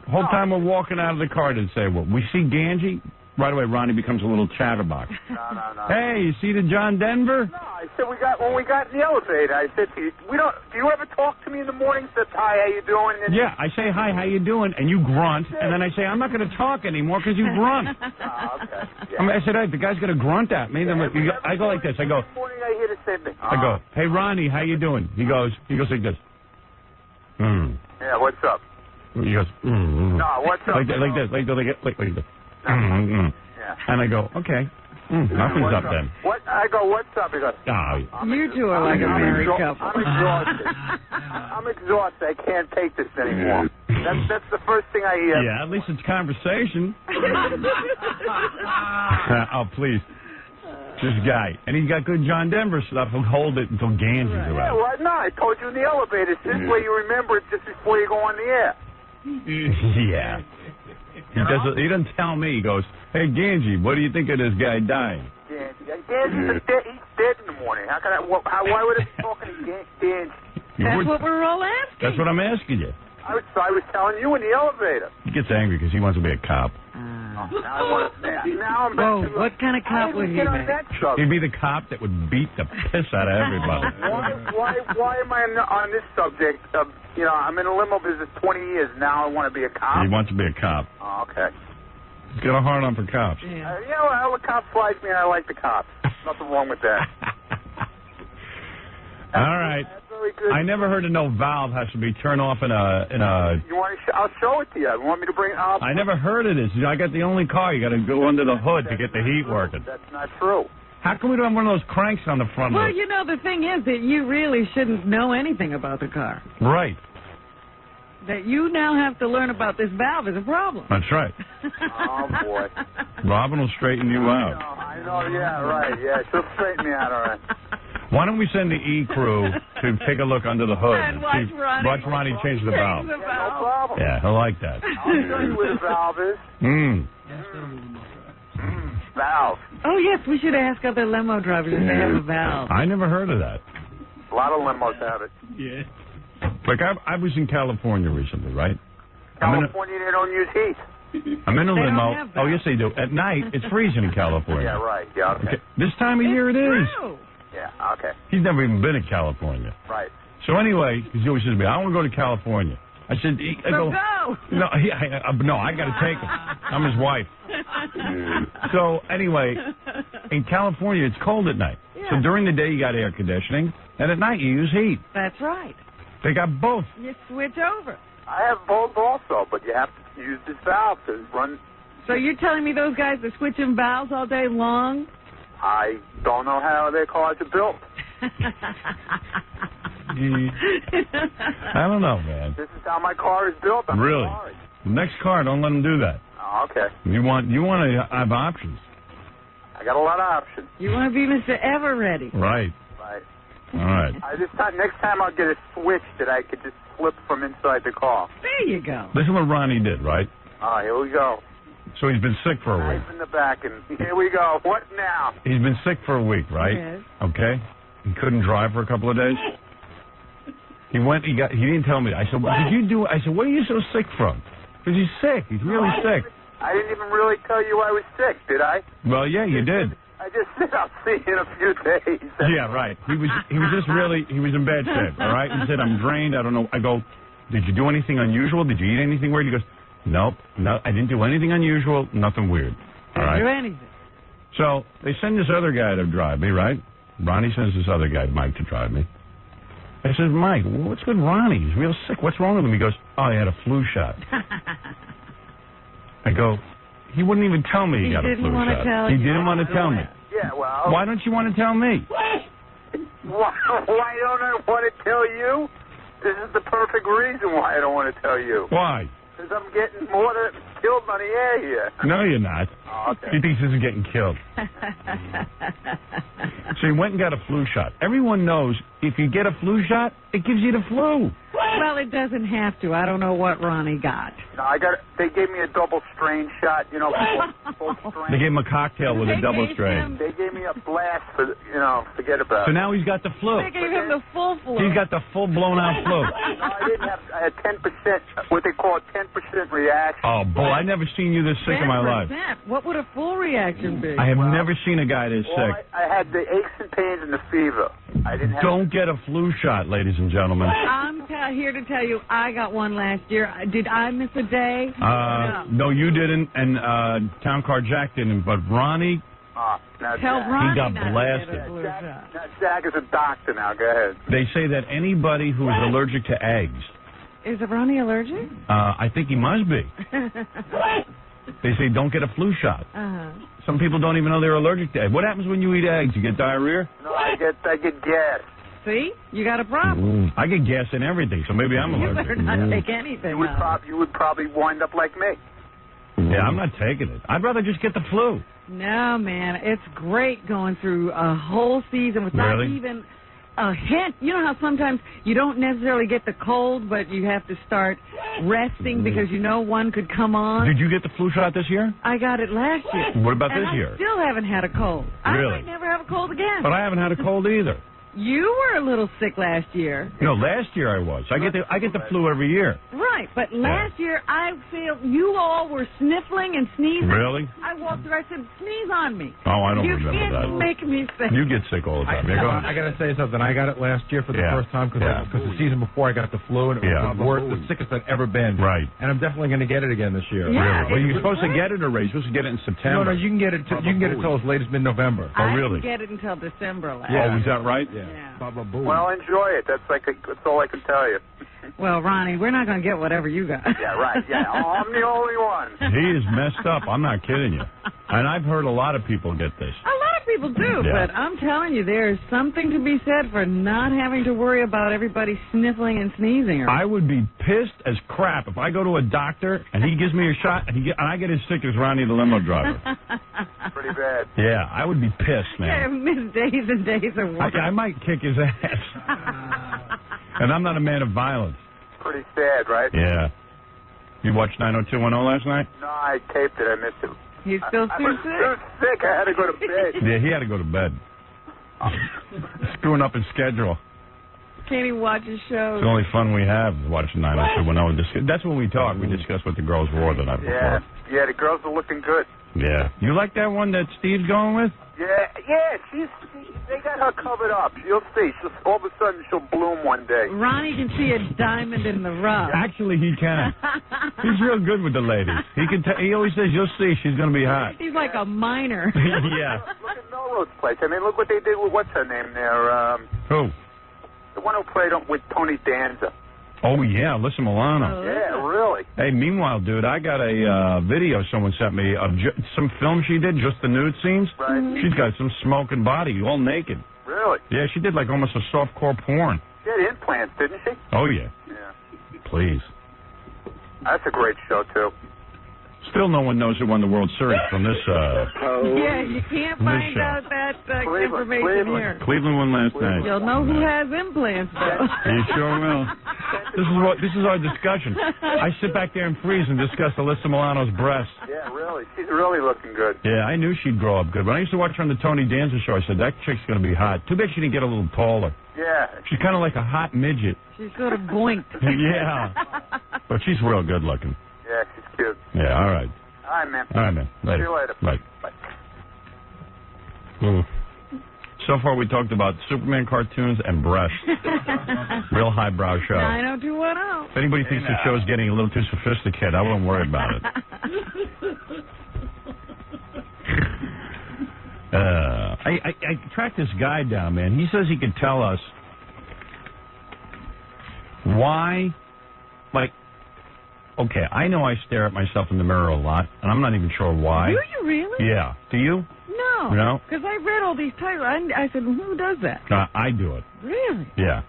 S1: The whole time we're walking out of the car, didn't say a word. We see Ganji, right away Ronnie becomes a little chatterbox.
S11: No.
S1: Hey, you see the John Denver?
S11: No, I said when we got in the elevator, I said to you, do you ever talk to me in the morning? Said, hi, how you doing? And
S1: yeah, I say, hi, how you doing? And you grunt, and then I say, I'm not going to talk anymore because you grunt.
S11: Okay. Yeah.
S1: I said, hey, the guy's going to grunt at me. Then I go like this. I go,
S11: in the morning I hear the same thing.
S1: I go, hey, Ronnie, how you doing? He goes like this.
S11: Yeah, what's up?
S1: He goes,
S11: No, what's up?
S1: like this.
S11: Yeah.
S1: And I go, okay. Nothing's up then.
S11: I go, what's up? He goes,
S3: you two are like a married couple.
S11: I'm exhausted. I'm exhausted. I can't take this anymore. That's the first thing I hear.
S1: Yeah, at least it's conversation. Oh, please. This guy. And he's got good John Denver stuff. He'll hold it until Ganji's around.
S11: Yeah, well, no, I told you in the elevator. This way you remember it just before you go on the air.
S1: Yeah. He doesn't tell me. He goes, hey, Ganji, what do you think of this guy dying?
S11: Ganji's dead in the morning. Why would I be talking to Ganji?
S3: That's what we're all asking.
S1: That's what I'm asking you.
S11: I was telling you in the elevator.
S1: He gets angry because he wants to be a cop.
S11: Now I'm
S3: Whoa, what kind of cop would he be?
S1: He'd be the cop that would beat the piss out of everybody.
S11: Why am I on this subject? I'm in the limo business 20 years. Now I want to be a cop?
S1: He wants to be a cop.
S11: Oh, okay.
S1: He's got a hard on for cops.
S11: Well, the cops like me and I like the cops. Nothing wrong with that.
S1: All right. I never heard of no valve has to be turned off in a.
S11: You want to? I'll show it to you. You want me to bring it up?
S1: I never heard of this. I got the only car. You got to go under the hood to get the heat working.
S11: That's not true.
S1: How come we don't have one of those cranks on the front?
S3: Well, the thing is that you really shouldn't know anything about the car.
S1: Right.
S3: That you now have to learn about this valve is a problem.
S1: That's right.
S11: Oh, boy.
S1: Robin will straighten you out.
S11: I know, yeah, right, yeah. She'll straighten me out, all right.
S1: Why don't we send the E crew to take a look under the hood
S3: and watch Ronnie
S1: change the valve?
S11: Yeah, no problem.
S1: Yeah, he'll like that.
S11: I'll show you where the valve is. Valve.
S3: Oh, yes, we should ask other limo drivers if they have a valve.
S1: I never heard of that.
S11: A lot of limos have it.
S10: Yeah.
S1: Like, I was in California recently, right?
S11: California, they don't use heat.
S1: I'm in a limo. Oh, yes, they do. At night, it's freezing in California.
S11: Yeah, right. Yeah, okay.
S1: This time of year, it is.
S3: True.
S11: Yeah, okay.
S1: He's never even been to California.
S11: Right.
S1: So anyway, because he always says to me, I want to go to California. I said,
S3: go.
S1: No, I got to take him. I'm his wife. So anyway, in California, it's cold at night.
S3: Yeah.
S1: So during the day, you got air conditioning, and at night, you use heat.
S3: That's right.
S1: They got both.
S3: You switch over.
S11: I have both also, but you have to use this valve to run.
S3: So you're telling me those guys are switching valves all day long?
S11: I don't know how their cars are built.
S1: I don't know, man.
S11: This is how my car is built. I'm
S1: really?
S11: sorry.
S1: Next car, don't let them do that.
S11: Oh, okay.
S1: You want to have options.
S11: I got a lot of options.
S3: You want to be Mr. Ever Ready.
S1: Right.
S11: Right.
S1: All right.
S11: Next time I'll get a switch that I could just flip from inside the car.
S3: There you go.
S1: This is what Ronnie did, right?
S11: All right, here we go.
S1: So he's been sick for a week.
S11: Knife in the back, and here we go. What now?
S1: He's been sick for a week, right?
S3: Yes.
S1: Okay. He couldn't drive for a couple of days. He didn't tell me. I said, what did you do? I said, what are you so sick from? Because he's sick. He's really sick.
S11: I didn't even really tell you I was sick, did I?
S1: Well, yeah, you did.
S11: I just said I'll see you in a few days.
S1: Yeah, right. He was in bad shape, all right? He said, I'm drained. I don't know. I go, did you do anything unusual? Did you eat anything weird? He goes, nope, no, I didn't do anything unusual, nothing weird. All right?
S3: Didn't do anything.
S1: So they send this other guy to drive me, right? Ronnie sends this other guy, Mike, to drive me. I said, Mike, what's with Ronnie? He's real sick. What's wrong with him? He goes, oh, he had a flu shot. I go, he wouldn't even tell me he got a flu shot. He didn't want to tell me.
S11: Yeah, well.
S1: Why don't you want to tell me?
S11: Why don't I want to tell you? This is the perfect reason why I don't want to tell you.
S1: Why?
S11: Because I'm getting more than killed on the air here.
S1: No, you're not.
S11: Oh, okay.
S1: He thinks this is getting killed. So he went and got a flu shot. Everyone knows if you get a flu shot, it gives you the flu.
S3: Well, it doesn't have to. I don't know what Ronnie got.
S11: No, they gave me a double strain shot, full strain.
S1: They gave him a cocktail with a double strain.
S11: They gave me a blast for, forget about it.
S1: So now he's got the flu.
S3: They gave him the full flu.
S1: He's got the full blown out flu.
S11: No, I didn't have. I had 10%, what they call a 10% reaction.
S1: Oh, boy, I've never seen you this sick in my life.
S3: What would a full reaction be?
S1: I have never seen a guy this sick.
S11: I had the aches and pains and the fever. I didn't have.
S1: Don't get a flu shot, ladies and gentlemen.
S3: I'm here to tell you, I got one last year. Did I miss a day?
S1: No, you didn't, and Town Car Jack didn't, but Ronnie,
S3: tell Ronnie
S1: he got
S3: not
S1: blasted.
S3: to get a flu shot.
S11: Jack is a doctor now. Go ahead.
S1: They say that anybody who is allergic to eggs.
S3: Is Ronnie allergic?
S1: I think he must be. They say don't get a flu shot. Some people don't even know they're allergic to eggs. What happens when you eat eggs? You get diarrhea?
S11: No, I get gas.
S3: See? You got a problem.
S1: I get gas in everything, so maybe I'm allergic.
S3: You better not take anything.
S11: You would probably wind up like me.
S1: Yeah, I'm not taking it. I'd rather just get the flu.
S3: No, man. It's great going through a whole season without even a hint. You know how sometimes you don't necessarily get the cold, but you have to start resting because you know one could come on.
S1: Did you get the flu shot this year?
S3: I got it last year.
S1: What about this year?
S3: I still haven't had a cold.
S1: Really?
S3: I might never have a cold again.
S1: But I haven't had a cold either.
S3: You were a little sick last year.
S1: No, last year I was. I get the flu every year.
S3: Right, but last year I feel you all were sniffling and sneezing.
S1: Really?
S3: I walked through. I said, "Sneeze on me."
S1: Oh, I don't
S3: you
S1: remember that.
S3: You can't make me sick.
S1: You get sick all the time. Yeah, go ahead.
S6: I got to say something. I got it last year for the first time because the season before I got the flu and it was the sickest I'd ever been.
S1: Right.
S6: And I'm definitely going to get it again this year.
S3: Yeah,
S1: really? Well, you're supposed to get it already. You're supposed to get it in September.
S6: No, you can get it. You can get it till as late as mid-November.
S1: Oh, really?
S3: I didn't get it until December last.
S1: Yeah. Oh, is that right?
S3: Yeah.
S11: Well, enjoy it. That's all I can tell you.
S3: Well, Ronnie, we're not going to get whatever you got.
S11: Yeah, right. Yeah, I'm the only one.
S1: He is messed up. I'm not kidding you. And I've heard a lot of people get this.
S3: A lot of people do, but I'm telling you, there is something to be said for not having to worry about everybody sniffling and sneezing.
S1: I would be pissed as crap if I go to a doctor and he gives me a shot and I get as sick as Ronnie the limo driver.
S11: Pretty bad.
S1: Yeah, I would be pissed, man.
S3: Yeah, miss days and days of work.
S1: I might kick his ass. And I'm not a man of violence.
S11: Pretty sad, right?
S1: Yeah. You watched 90210 last night?
S11: No, I taped it. I missed it.
S3: He's still
S11: I was too sick. I had to go to bed.
S1: Yeah, he had to go to bed. Screwing up his schedule.
S3: Can't even watch his show.
S1: It's the only fun we have watching 90210. That's when we talk. We discuss what the girls wore the night before.
S11: Yeah, the girls are looking good.
S1: Yeah. You like that one that Steve's going with?
S11: Yeah, they got her covered up. You'll see. All of a sudden, she'll bloom one day.
S3: Ronnie can see a diamond in the rough.
S1: Actually, he can. He's real good with the ladies. He always says, "You'll see, she's going to be hot."
S3: He's like a miner.
S1: Yeah.
S11: Look at Melrose Place. I mean, look what they did with what's her name there.
S1: Who?
S11: The one who played with Tony Danza.
S1: Oh, yeah, Alyssa Milano.
S11: Yeah, really.
S1: Hey, meanwhile, dude, I got a video someone sent me of some film she did, just the nude scenes.
S11: Right.
S1: She's got some smoking body, all naked.
S11: Really?
S1: Yeah, she did like almost a softcore porn.
S11: She had implants, didn't she?
S1: Oh, yeah.
S11: Yeah.
S1: Please.
S11: That's a great show, too.
S1: Still, no one knows who won the World Series from this.
S3: Yeah, you can't find out that information here.
S1: Cleveland won last night.
S3: You'll know who has implants, though.
S1: You sure will. This is our discussion. I sit back there and freeze and discuss Alyssa Milano's breasts.
S11: Yeah, really. She's really looking good.
S1: Yeah, I knew she'd grow up good. When I used to watch her on the Tony Danza show, I said, that chick's going to be hot. Too bad she didn't get a little taller.
S11: Yeah.
S1: She's kind of like a hot midget.
S3: She's sort of boinked.
S1: Yeah. But she's real good looking.
S11: Yeah, she's cute.
S1: Yeah, all right.
S11: All right, man.
S1: All right, man. Later.
S11: See you later.
S1: Bye. So far, we talked about Superman cartoons and breasts. Real highbrow show.
S3: 90210.
S1: If anybody thinks the show's getting a little too sophisticated, I wouldn't worry about it. I tracked this guy down, man. He says he could tell us why, like, okay, I know I stare at myself in the mirror a lot, and I'm not even sure why.
S3: Do you really?
S1: Yeah. Do you?
S3: No.
S1: No?
S3: Because I read all these titles. I said, who does that?
S1: I do it.
S3: Really?
S1: Yeah.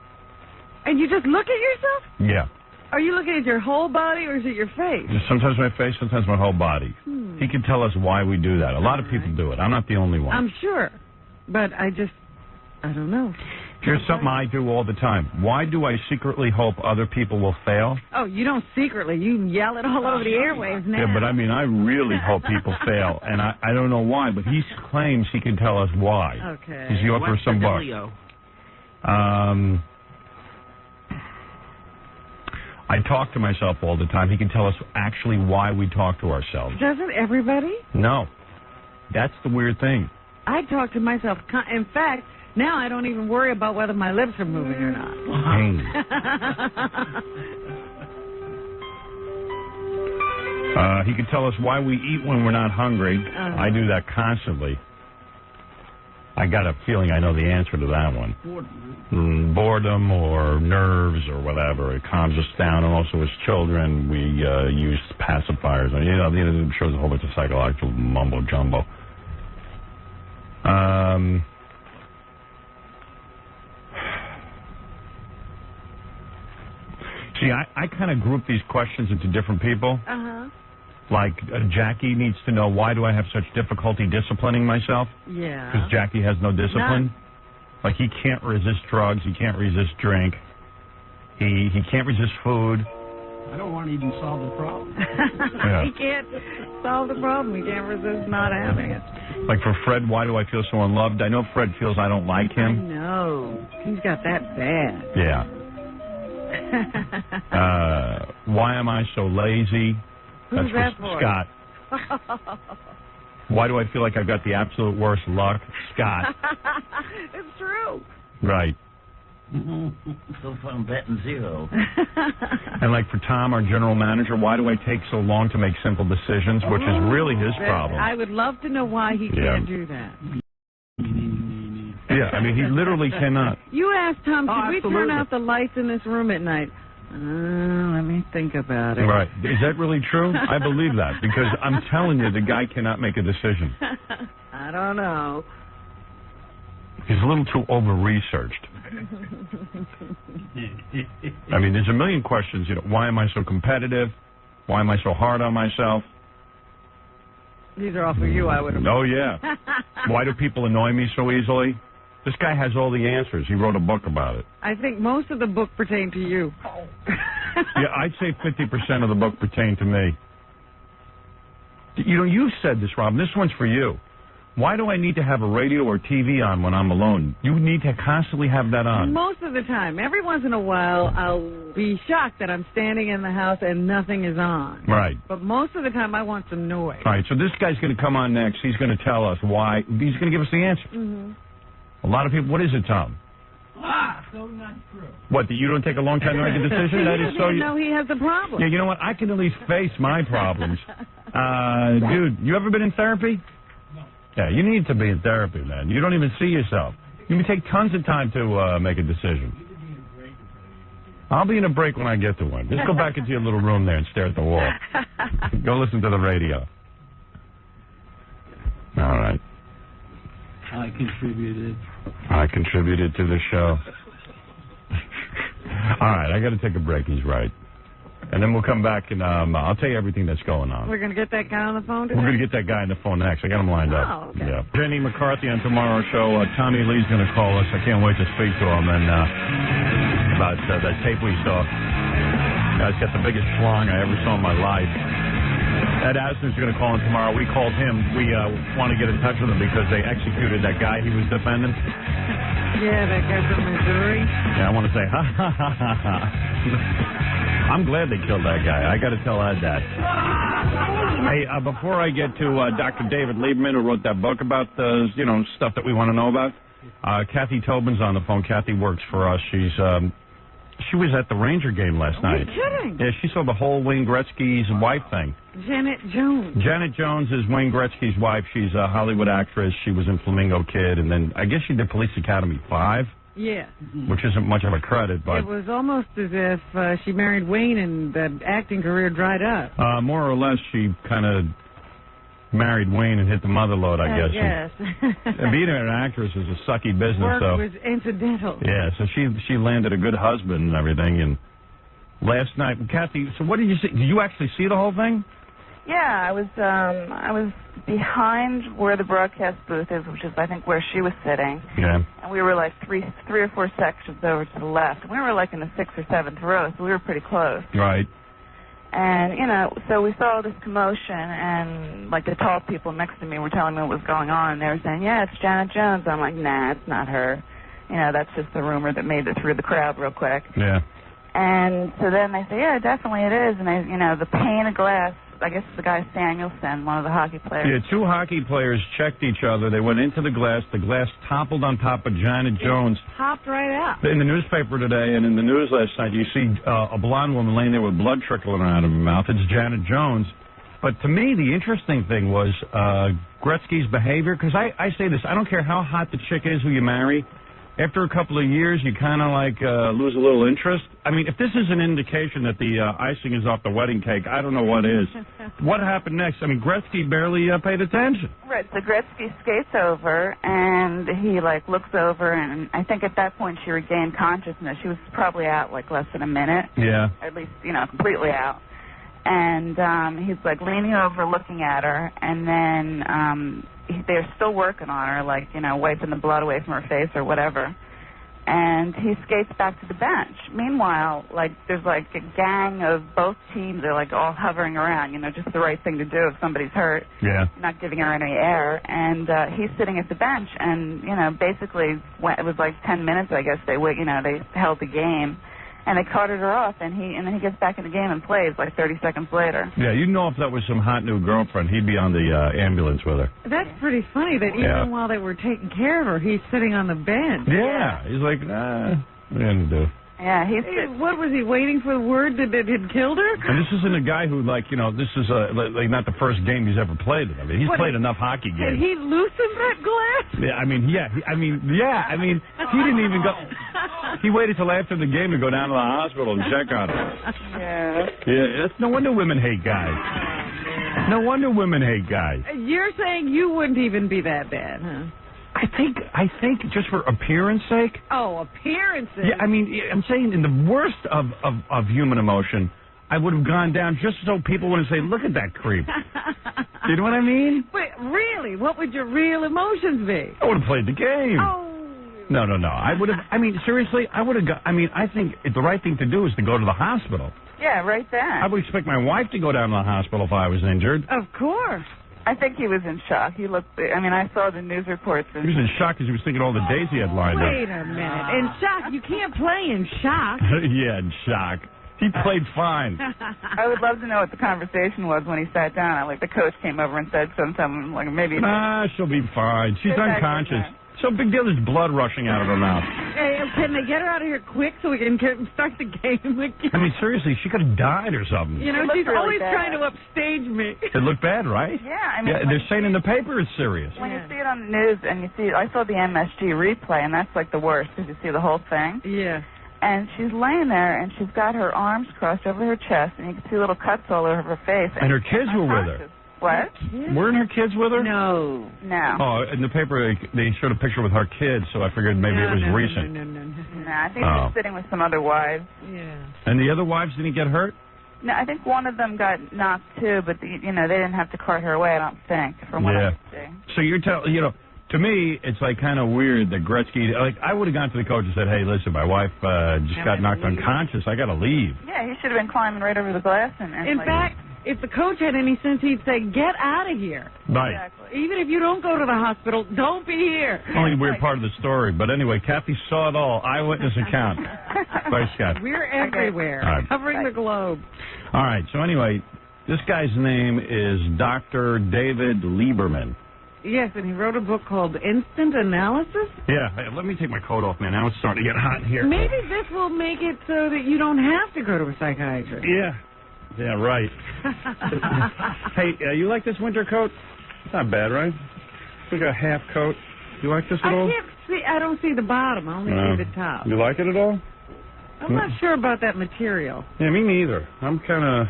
S3: And you just look at yourself?
S1: Yeah.
S3: Are you looking at your whole body or is it your face?
S1: Sometimes my face, sometimes my whole body. He can tell us why we do that. A lot of people do it. I'm not the only one.
S3: I'm sure. But I don't know.
S1: Here's something I do all the time. Why do I secretly hope other people will fail?
S3: Oh, you don't secretly. You yell it all over the airwaves now.
S1: Yeah, but I mean, I really hope people fail, and I don't know why, but he claims he can tell us why.
S3: Okay.
S1: He's the author of some book. I talk to myself all the time. He can tell us actually why we talk to ourselves.
S3: Doesn't everybody?
S1: No. That's the weird thing.
S3: I talk to myself. In fact, now I don't even worry about whether my lips are moving or not.
S1: He can tell us why we eat when we're not hungry. I do that constantly. I got a feeling I know the answer to that one. Boredom or nerves or whatever. It calms us down. And also as children, we use pacifiers. And, it shows a whole bunch of psychological mumbo-jumbo. See, I kind of group these questions into different people. Like, Jackie needs to know, why do I have such difficulty disciplining myself?
S3: Yeah.
S1: Because Jackie has no discipline. Like, he can't resist drugs. He can't resist drink. He can't resist food.
S10: I don't want to even solve the problem.
S3: He can't solve the problem. He can't resist not having it.
S1: Like for Fred, why do I feel so unloved? I know Fred feels I don't like him.
S3: I know. He's got that bad.
S1: Yeah. Why am I so lazy?
S3: Who's that for?
S1: Scott. Why do I feel like I've got the absolute worst luck? Scott.
S3: It's true.
S1: Right.
S12: So fun betting zero.
S1: And like for Tom, our general manager, why do I take so long to make simple decisions, which is really his problem.
S3: I would love to know why he can't do that.
S1: Yeah, I mean, he literally cannot.
S3: You asked Tom, should we turn out the lights in this room at night? Let me think about it.
S1: Right. Is that really true? I believe that, because I'm telling you, the guy cannot make a decision.
S3: I don't know.
S1: He's a little too over-researched. I mean, there's a million questions. Why am I so competitive? Why am I so hard on myself?
S3: These are all for you, I would have.
S1: Oh, yeah. Why do people annoy me so easily? This guy has all the answers. He wrote a book about it.
S3: I think most of the book pertained to you.
S1: Yeah, I'd say 50% of the book pertained to me. You said this, Rob. This one's for you. Why do I need to have a radio or TV on when I'm alone? You need to constantly have that on.
S3: Most of the time. Every once in a while, I'll be shocked that I'm standing in the house and nothing is on.
S1: Right.
S3: But most of the time, I want some noise.
S1: All right, so this guy's going to come on next. He's going to tell us why. He's going to give us the answer. A lot of people, what is it, Tom?
S10: So not true.
S1: What, that you don't take a long time to make a decision? That is so.
S3: No, he has a problem.
S1: Yeah, you know what? I can at least face my problems. Dude, you ever been in therapy?
S10: No.
S1: Yeah, you need to be in therapy, man. You don't even see yourself. You can take tons of time to make a decision. I'll be in a break when I get to one. Just go back into your little room there and stare at the wall. Go listen to the radio. All right.
S10: I contributed.
S1: I contributed to the show. All right, I got to take a break. He's right. And then we'll come back and I'll tell you everything that's going on.
S3: We're going to get that guy on the phone today?
S1: We're going to get that guy on the phone next. I got him lined up.
S3: Oh, okay.
S1: Yeah. 𝗛𝗵cie𝗄𝗿𝗍 on tomorrow's show. Tommy Lee's going to call us. I can't wait to speak to him and about that tape we saw. Guy's got the biggest schlong I ever saw in my life. Ed Asner's going to call him tomorrow. We called him. We want to get in touch with him because they executed that guy he was defending.
S3: Yeah, that guy from Missouri.
S1: Yeah, I want to say, ha, ha, ha, ha, ha. I'm glad they killed that guy. I got to tell Ed that. Hey, before I get to Dr. David Lieberman, who wrote that book about the, stuff that we want to know about, Kathy Tobin's on the phone. Kathy works for us. She was at the Ranger game last night.
S3: You're kidding.
S1: Yeah, she saw the whole Wayne Gretzky's wife thing.
S3: Janet Jones.
S1: Janet Jones is Wayne Gretzky's wife. She's a Hollywood actress. She was in Flamingo Kid, and then I guess she did Police Academy 5.
S3: Yeah.
S1: Which isn't much of a credit, but...
S3: It was almost as if she married Wayne and the acting career dried up.
S1: More or less, she kind of married Wayne and hit the mother load, I guess.
S3: Yes.
S1: And being an actress is a sucky business,
S3: Work
S1: so...
S3: was incidental.
S1: Yeah, so she landed a good husband and everything, and last night... Kathy, so what did you see? Did you actually see the whole thing?
S13: Yeah, I was behind where the broadcast booth is, which is I think where she was sitting.
S1: Yeah.
S13: And we were like three or four sections over to the left. And we were like in the 6th or 7th row, so we were pretty close.
S1: Right.
S13: And so we saw all this commotion, and like the tall people next to me were telling me what was going on, and they were saying, "Yeah, it's Janet Jones." I'm like, "Nah, it's not her. That's just the rumor that made it through the crowd real quick."
S1: Yeah.
S13: And so then they say, "Yeah, definitely it is." And the pane of glass. I guess the guy Samuelson, one of the hockey players.
S1: Yeah, 2 hockey players checked each other. They went into the glass. The glass toppled on top of Janet Jones.
S3: Popped right out.
S1: In the newspaper today and in the news last night, you see a blonde woman laying there with blood trickling out of her mouth. It's Janet Jones. But to me, the interesting thing was Gretzky's behavior. Because I say this, I don't care how hot the chick is who you marry. After a couple of years, you kind of lose a little interest. I mean, if this is an indication that the icing is off the wedding cake, I don't know what is. What happened next? I mean, Gretzky barely paid attention.
S13: Right, so Gretzky skates over, and he looks over, and I think at that point she regained consciousness. She was probably out less than a minute.
S1: Yeah.
S13: At least, completely out. And he's leaning over, looking at her, and then they're still working on her, wiping the blood away from her face or whatever. And he skates back to the bench. Meanwhile, there's a gang of both teams. They're all hovering around, just the right thing to do if somebody's hurt.
S1: Yeah.
S13: Not giving her any air. And he's sitting at the bench, and basically it was 10 minutes. I guess they held the game. And they carted her off, and then he gets back in the game and plays 30 seconds later.
S1: Yeah, if that was some hot new girlfriend, he'd be on the ambulance with her.
S3: That's pretty funny that even while they were taking care of her, he's sitting on the bench.
S1: Yeah, he's like, what are you going to do?
S13: Yeah,
S3: what was he waiting for the word that it had killed her?
S1: And this isn't a guy who, this is not the first game he's ever played. I mean, he's played enough hockey games.
S3: Did he loosen that glass?
S1: Yeah, I mean, he didn't even go. He waited till after the game to go down to the hospital and check on him.
S13: Yeah.
S1: Yeah, that's no wonder women hate guys. No wonder women hate guys.
S3: You're saying you wouldn't even be that bad, huh?
S1: I think just for appearance sake.
S3: Oh, appearances.
S1: Yeah, I mean, I'm saying in the worst of human emotion, I would have gone down just so people wouldn't say, "Look at that creep." You know what I mean?
S3: But really, what would your real emotions be?
S1: I would have played the game.
S3: Oh.
S1: No. I would have. I mean, seriously, I would have. I think the right thing to do is to go to the hospital.
S13: Yeah, right then.
S1: I would expect my wife to go down to the hospital if I was injured.
S3: Of course.
S13: I think he was in shock. He looked. I saw the news reports.
S1: He was in shock because he was thinking all the days he had lined up.
S3: Wait a minute. In shock? You can't play in shock.
S1: Yeah, in shock. He played fine.
S13: I would love to know what the conversation was when he sat down. The coach came over and said something maybe.
S1: She'll be fine. She's unconscious. So big deal, there's blood rushing out of her mouth.
S3: Hey, can they get her out of here quick so we can start the game again?
S1: I mean, seriously, she could have died or something.
S3: She's really always trying to upstage me.
S1: It looked bad, right?
S13: Yeah, I mean...
S1: Yeah, they're saying in the paper it's serious.
S13: When you see it on the news and I saw the MSG replay, and that's the worst, because you see the whole thing.
S3: Yeah.
S13: And she's laying there, and she's got her arms crossed over her chest, and you can see little cuts all over her face.
S1: And her kids were with her.
S13: What?
S1: Weren't her kids with her?
S3: No.
S1: Oh, in the paper, they showed a picture with her kids, so I figured maybe it was recent.
S13: No, I think she's sitting with some other wives.
S3: Yeah.
S1: And the other wives didn't get hurt?
S13: No, I think one of them got knocked too, but they didn't have to cart her away. I don't think, from what I see.
S1: So you're telling, to me, it's like kind of weird that Gretzky. Like, I would have gone to the coach and said, "Hey, listen, my wife just got knocked unconscious. I got to leave."
S13: Yeah, he should have been climbing right over the glass and
S3: in fact, if the coach had any sense, he'd say, "Get out of here."
S1: Right.
S13: Exactly.
S3: Even if you don't go to the hospital, don't be here.
S1: Only weird part of the story. But anyway, Kathy saw it all. Eyewitness account. Bye, Scott.
S3: We're everywhere,
S1: right.
S3: covering the globe.
S1: All right. So anyway, this guy's name is Dr. David Lieberman.
S3: Yes, and he wrote a book called Instant Analysis.
S1: Yeah. Hey, let me take my coat off, man. Now it's starting to get hot in here.
S3: Maybe this will make it so that you don't have to go to a psychiatrist.
S1: Yeah. Yeah, right. Hey, you like this winter coat? It's not bad, right? It's like a half coat. You like this at all?
S3: I don't see the bottom. I only see the top.
S1: You like it at all?
S3: I'm not sure about that material.
S1: Yeah, me neither. I'm kind of...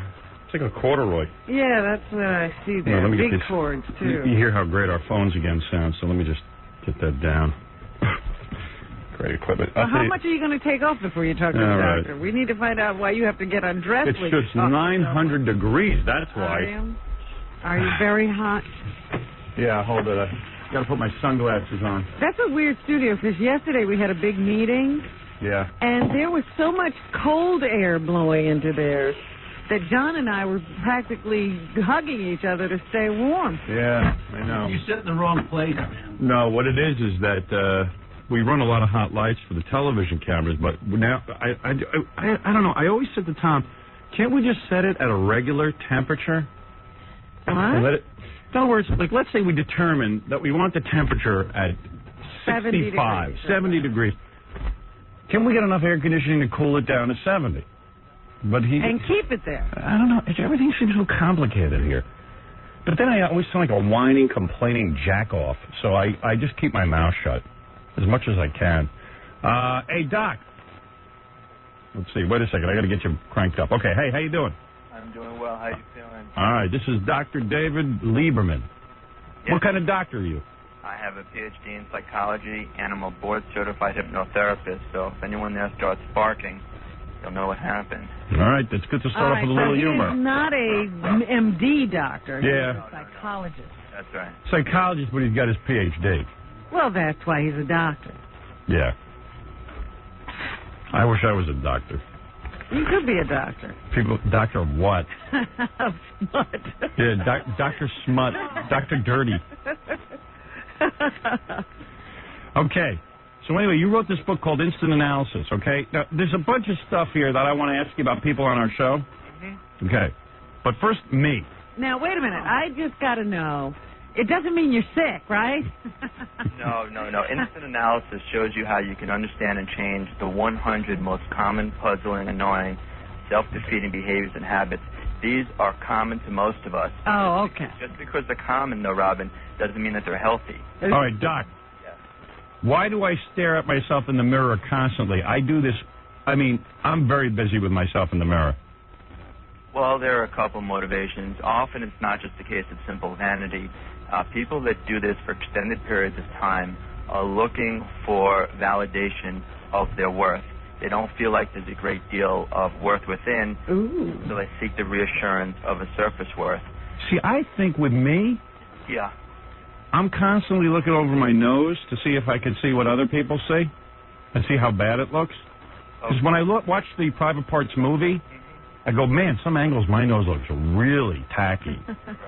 S1: It's like a corduroy.
S3: Yeah, that's what I see there.
S1: Let me
S3: Big
S1: get this.
S3: cords, too.
S1: You hear how great our phones again sound, so let me just get that down. Great equipment.
S3: Well, how much are you going to take off before you talk to the doctor?
S1: Right.
S3: We need to find out why you have to get undressed.
S1: It's just 900 degrees, that's why.
S3: Are you very hot?
S1: Yeah, hold it. I got to put my sunglasses on.
S3: That's a weird studio, because yesterday we had a big meeting.
S1: Yeah.
S3: And there was so much cold air blowing into there that John and I were practically hugging each other to stay warm.
S1: Yeah, I know.
S10: You sit in the wrong place, man.
S1: No, what it is that we run a lot of hot lights for the television cameras, but now, I don't know. I always said to Tom, can't we just set it at a regular temperature?
S3: What?
S1: And let it, in other words, like, let's say we determine that we want the temperature at 65, 70 degrees. Can we get enough air conditioning to cool it down to 70? And
S3: keep it there.
S1: I don't know. Everything seems so complicated here. But then I always sound like a whining, complaining jack-off, so I just keep my mouth shut as much as I can. Hey, Doc. Let's see. Wait a second. I got to get you cranked up. Okay. Hey, how you doing?
S14: I'm doing well. How you feeling?
S1: All right. This is Dr. David Lieberman.
S14: Yes.
S1: What kind of doctor are you?
S14: I have a PhD in psychology, and I'm a board-certified hypnotherapist, so if anyone there starts barking, you'll know what happened.
S1: All right. That's good to start off with a little humor.
S3: He's not a MD doctor.
S1: Yeah.
S3: He's a psychologist.
S14: That's right.
S1: Psychologist, but he's got his PhD.
S3: Well, that's why he's a doctor.
S1: Yeah. I wish I was a doctor.
S3: You could be a doctor.
S1: Doctor of what?
S3: Of smut.
S1: Yeah, Dr. Smut. Dr. Dirty. Okay. So anyway, you wrote this book called Instant Analysis, okay? Now, there's a bunch of stuff here that I want to ask you about people on our show. Mm-hmm. Okay. But first, me.
S3: Now, wait a minute. I just got to know. It doesn't mean you're sick, right?
S14: No. Instant analysis shows you how you can understand and change the 100 most common, puzzling, annoying, self-defeating behaviors and habits. These are common to most of us.
S3: Oh, okay.
S14: Just because they're common, though, Robin, doesn't mean that they're healthy.
S1: All right, Doc.
S14: Yes.
S1: Why do I stare at myself in the mirror constantly? I do this. I mean, I'm very busy with myself in the mirror.
S14: Well, there are a couple motivations. Often it's not just a case of simple vanity. People that do this for extended periods of time are looking for validation of their worth. They don't feel like there's a great deal of worth within, so they seek the reassurance of a surface worth.
S1: See, I think with me,
S14: Yeah.
S1: I'm constantly looking over my nose to see if I can see what other people see and see how bad it looks. Because when I watch the Private Parts movie, I go, man, some angles my nose looks really tacky.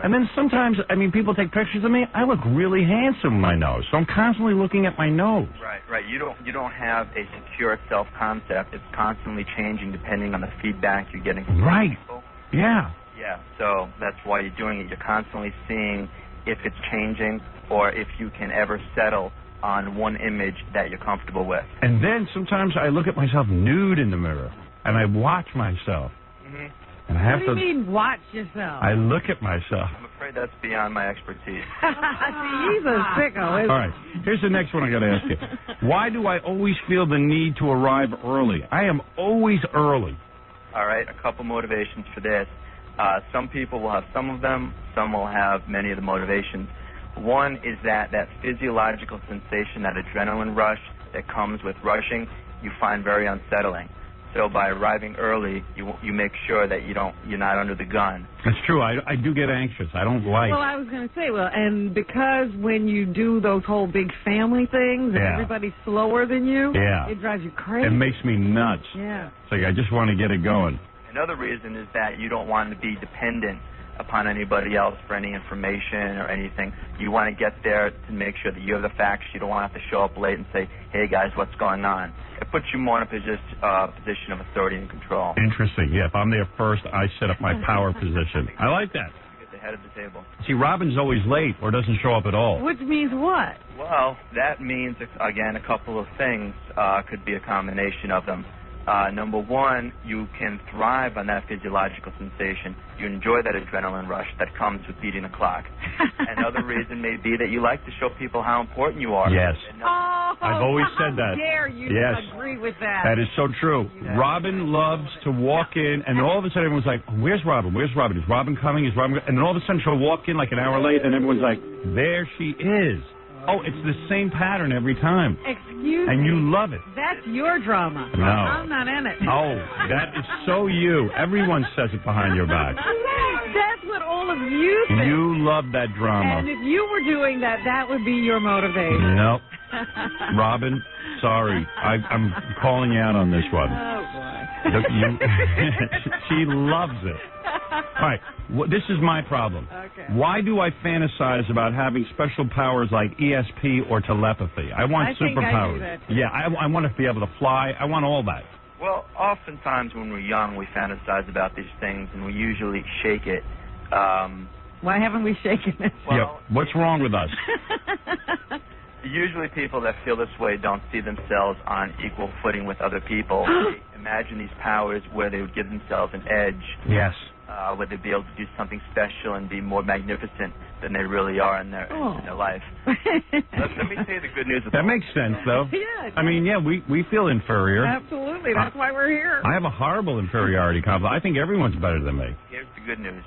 S1: And then sometimes, I mean, people take pictures of me. I look really handsome with my nose. So I'm constantly looking at my nose.
S14: Right. You don't have a secure self-concept. It's constantly changing depending on the feedback you're getting from people.
S1: Yeah.
S14: Yeah, so that's why you're doing it. You're constantly seeing if it's changing or if you can ever settle on one image that you're comfortable with.
S1: And then sometimes I look at myself nude in the mirror, and I watch myself. And I have
S3: what do you mean, watch yourself?
S1: I look at myself.
S14: I'm afraid that's beyond my expertise.
S3: See, he's a sicko, isn't
S1: All right, here's the next one I got to ask you. Why do I always feel the need to arrive early? I am always early.
S14: All right, a couple motivations for this. Some people will have some of them. Some will have many of the motivations. One is that physiological sensation, that adrenaline rush that comes with rushing, you find very unsettling. So by arriving early, you make sure that you're not under the gun.
S1: That's true. I do get anxious. I don't like.
S3: Well, I was going to say, and because when you do those whole big family things and everybody's slower than you, it drives you crazy.
S1: It makes me nuts.
S3: Yeah.
S1: It's like I just want to get it going.
S14: Another reason is that you don't want to be dependent upon anybody else for any information or anything. You want to get there to make sure that you have the facts. You don't want to have to show up late and say, hey, guys, what's going on? It puts you more in a position of authority and control.
S1: Interesting. Yeah, if I'm there first, I set up my power position. I like that.
S14: You get the head of the table.
S1: See, Robin's always late or doesn't show up at all.
S3: Which means what?
S14: Well, that means, again, a couple of things. Could be a combination of them. Number one, you can thrive on that physiological sensation. You enjoy that adrenaline rush that comes with beating the clock. Another reason may be that you like to show people how important you are.
S1: Yes. I've always said that.
S3: How dare you agree with that?
S1: That is so true. Robin loves to walk in, and all of a sudden everyone's like, where's Robin? Where's Robin? Is Robin coming? Is Robin? And then all of a sudden she'll walk in like an hour late, and everyone's like, there she is. Oh, it's the same pattern every time.
S3: Excuse me.
S1: And you love it.
S3: That's your drama.
S1: No.
S3: I'm not in it.
S1: Oh, that is so you. Everyone says it behind your back.
S3: That's what all of you think.
S1: You love that drama.
S3: And if you were doing that, that would be your motivation.
S1: Nope. Robin, sorry. I'm calling you out on this one.
S3: Oh, boy.
S1: She loves it. All right, this is my problem.
S3: Okay.
S1: Why do I fantasize about having special powers like ESP or telepathy? I want superpowers.
S3: I do that too.
S1: Yeah, I want to be able to fly. I want all that.
S14: Well, oftentimes when we're young, we fantasize about these things, and we usually shake it.
S3: Why haven't we shaken it?
S14: Well,
S1: what's wrong with us?
S14: Usually people that feel this way don't see themselves on equal footing with other people. They imagine these powers where they would give themselves an edge.
S1: Yes.
S14: Where they'd be able to do something special and be more magnificent than they really are in their life. Let me tell you the good news.
S1: That makes sense, though.
S3: Yeah.
S1: I mean, we feel inferior.
S3: Absolutely. That's why we're here.
S1: I have a horrible inferiority complex. I think everyone's better than me.
S14: Here's the good news.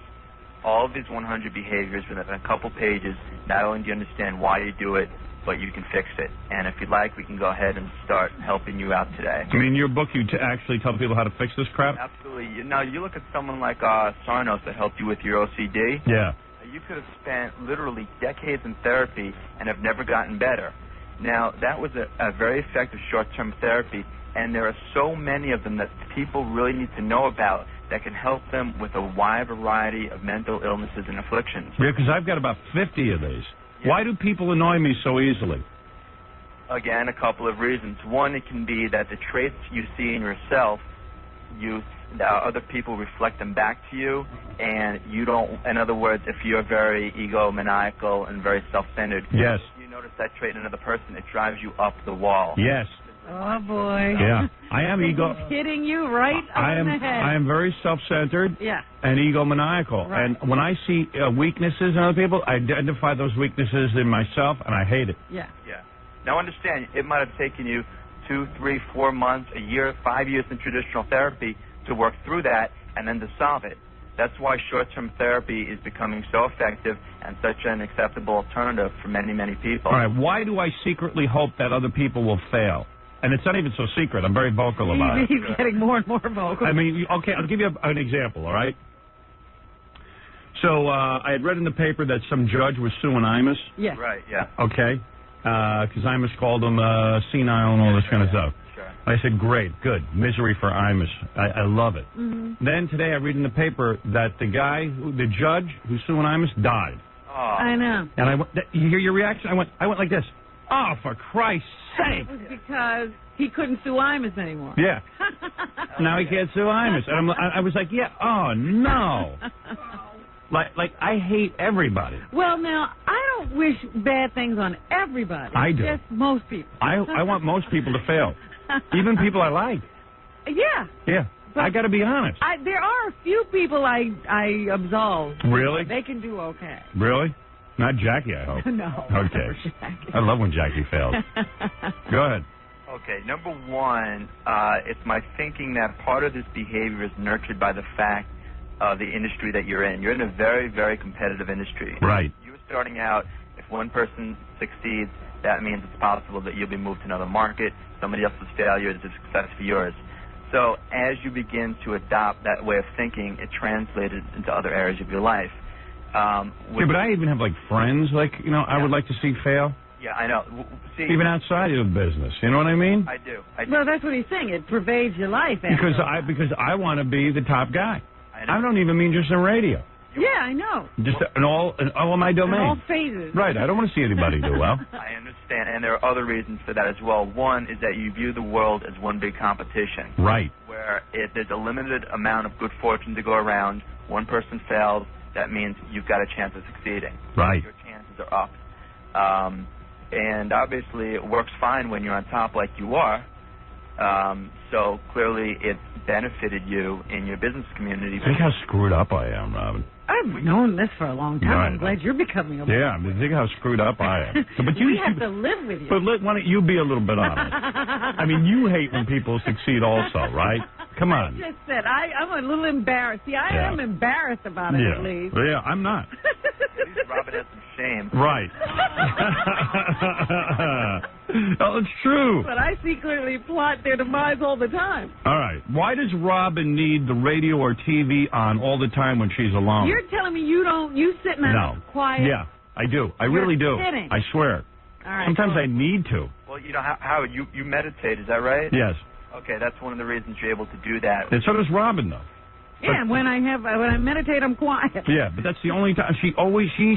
S14: All of these 100 behaviors within a couple pages, not only do you understand why you do it, but you can fix it. And if you'd like, we can go ahead and start helping you out today.
S1: I mean, in your book, you actually tell people how to fix this crap?
S14: Absolutely. Now, you look at someone like Sarnos that helped you with your OCD.
S1: Yeah.
S14: You could have spent literally decades in therapy and have never gotten better. Now, that was a very effective short-term therapy, and there are so many of them that people really need to know about that can help them with a wide variety of mental illnesses and afflictions.
S1: Yeah, because I've got about 50 of these. Yeah. Why do people annoy me so easily?
S14: Again, a couple of reasons. One, it can be that the traits you see in yourself, other people reflect them back to you, and you don't. In other words, if you're very egomaniacal and very self-centered,
S1: yes,
S14: you notice that trait in another person, it drives you up the wall.
S1: Yes.
S3: Oh boy.
S1: Yeah, I am ego.
S3: Hitting you right on the head.
S1: I am very self-centered.
S3: Yeah.
S1: And egomaniacal.
S3: Right.
S1: And when I see weaknesses in other people, I identify those weaknesses in myself, and I hate it.
S3: Yeah.
S14: Yeah. Now understand, it might have taken you 2, 3, 4 months, a year, 5 years in traditional therapy to work through that and then to solve it. That's why short-term therapy is becoming so effective and such an acceptable alternative for many, many people.
S1: All right. Why do I secretly hope that other people will fail? And it's not even so secret. I'm very vocal about it.
S3: He's getting more and more vocal.
S1: I mean, okay, I'll give you an example, all right? So I had read in the paper that some judge was suing 𝗫𝗻𝘄.
S3: Yeah.
S14: Right, yeah.
S1: Okay. Because 𝗫𝗻𝘄 called him senile and all this kind of stuff.
S14: Sure.
S1: I said, great, good. Misery for 𝗫𝗻𝘄. I love it.
S3: Mm-hmm.
S1: Then today I read in the paper that the judge who's suing 𝗫𝗻𝘄 died.
S14: Oh.
S3: I know.
S1: And I went, you hear your reaction? I went like this. Oh, for Christ's sake.
S3: It was because he couldn't sue 𝗫𝗻𝘄 anymore.
S1: Yeah. Now he can't sue 𝗫𝗻𝘄. And I was like, yeah, oh, no. Like I hate everybody.
S3: Well, now, I don't wish bad things on everybody.
S1: I do.
S3: Just most people.
S1: I want most people to fail. Even people I like.
S3: Yeah.
S1: Yeah.
S3: But
S1: I got to be honest.
S3: There are a few people I absolve.
S1: Really?
S3: They can do okay.
S1: Really? Not Jackie, I hope.
S3: No.
S1: Okay. I love when Jackie fails. Go ahead.
S14: Okay, number one, it's my thinking that part of this behavior is nurtured by the fact of the industry that you're in. You're in a very, very competitive industry.
S1: Right.
S14: You're starting out, if one person succeeds, that means it's possible that you'll be moved to another market. Somebody else's failure is a success for yours. So as you begin to adopt that way of thinking, it translated into other areas of your life.
S1: Yeah, but I even have like friends, like, you know, I would like to see fail.
S14: Yeah, I know. See,
S1: even outside of the business, you know what I mean?
S14: I do.
S3: Well, that's what he's saying. It pervades your life.
S1: Because I want to be the top guy. I don't even mean just in radio.
S3: Yeah, I know.
S1: Just in all of my domains.
S3: In all phases.
S1: Right. I don't want to see anybody do well.
S14: I understand, and there are other reasons for that as well. One is that you view the world as one big competition.
S1: Right.
S14: Where if there's a limited amount of good fortune to go around, one person fails, that means you've got a chance of succeeding.
S1: Right.
S14: Your chances are up. And obviously it works fine when you're on top like you are. So clearly it benefited you in your business community.
S1: Think how screwed up I am, Robin.
S3: I've known this for a long time.
S1: Right.
S3: I'm glad you're becoming a
S1: Yeah, I mean, think how screwed up I am. But
S3: we have to live with you.
S1: But why don't you be a little bit honest? I mean, you hate when people succeed also, right? Come on.
S3: I just said, I'm a little embarrassed. See, I am embarrassed about it, at least.
S1: Yeah, I'm not.
S14: At least Robin has some shame.
S1: Right. Oh, it's true.
S3: But I secretly plot their demise all the time.
S1: All right. Why does Robin need the radio or TV on all the time when she's alone?
S3: You're telling me you sit in a quiet...
S1: Yeah, I do. I really do.
S3: Kidding.
S1: I swear.
S3: All right,
S1: sometimes I need to.
S14: Well, you know, how you meditate, is that right?
S1: Yes.
S14: Okay, that's one of the reasons you're able to do that.
S1: And so does Robin, though.
S3: Yeah, when I meditate, I'm quiet.
S1: Yeah, but that's the only time. She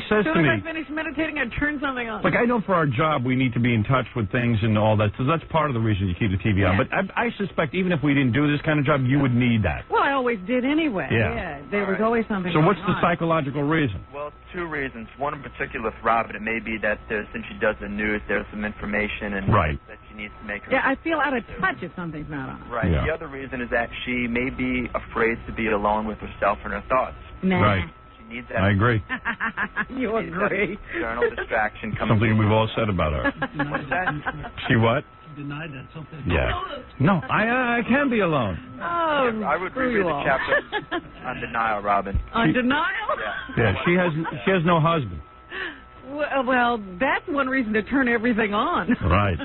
S1: says to me.
S3: As soon as I finish meditating, I turn something on.
S1: Like, I know for our job we need to be in touch with things and all that, so that's part of the reason you keep the TV on. But I suspect even if we didn't do this kind of job, you would need that.
S3: Well, I always did anyway.
S1: Yeah.
S3: There was always something
S1: So what's
S3: going
S1: the psychological reason?
S14: Well, two reasons. One in particular with Robin, it may be that since she does the news, there's some information and that she needs to make her...
S3: Yeah, I feel out of touch if something's not on.
S14: Right.
S1: Yeah.
S14: The other reason is that she may be afraid to be alone with herself and her thoughts.
S3: Nah.
S1: Right.
S14: She needs that.
S1: I agree.
S3: You agree.
S14: External distraction coming.
S1: Something we've all said about her.
S14: What's that?
S1: She what?
S10: Denied that something.
S1: Yeah. No, I can be alone.
S3: Oh,
S14: I would reread the chapter on denial, Robin.
S3: On denial?
S14: Yeah.
S1: Yeah, she has no husband.
S3: Well, that's one reason to turn everything on.
S1: Right.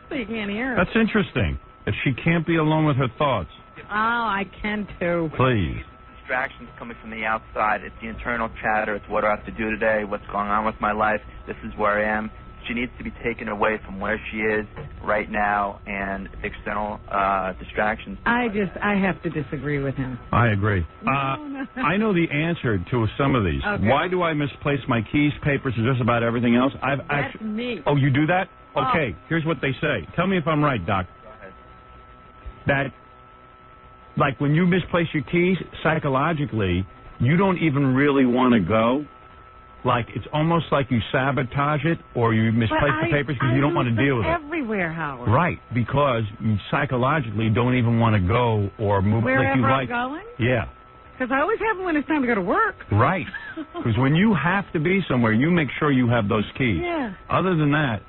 S3: So you can't hear it.
S1: That's interesting. That she can't be alone with her thoughts.
S3: Oh, I can too.
S1: Please.
S14: Distractions coming from the outside. It's the internal chatter. It's what do I have to do today? What's going on with my life? This is where I am. She needs to be taken away from where she is right now and external distractions.
S3: I have to disagree with him.
S1: I agree.
S3: No.
S1: I know the answer to some of these.
S3: Okay.
S1: Why do I misplace my keys, papers, and just about everything else?
S3: That's me.
S1: Oh, you do that?
S3: Oh.
S1: Okay, here's what they say. Tell me if I'm right, Doc.
S14: Go ahead.
S1: That, like, when you misplace your keys, psychologically, you don't even really want to go. Like, it's almost like you sabotage it or you misplace the papers because you don't want to deal with it.
S3: Everywhere, Howard.
S1: Right, because you psychologically don't even want to go or move
S3: Wherever
S1: like you
S3: I'm
S1: like.
S3: going?
S1: Yeah.
S3: Because I always have them when it's time to go to work.
S1: Right. Because when you have to be somewhere, you make sure you have those keys.
S3: Yeah.
S1: Other than that.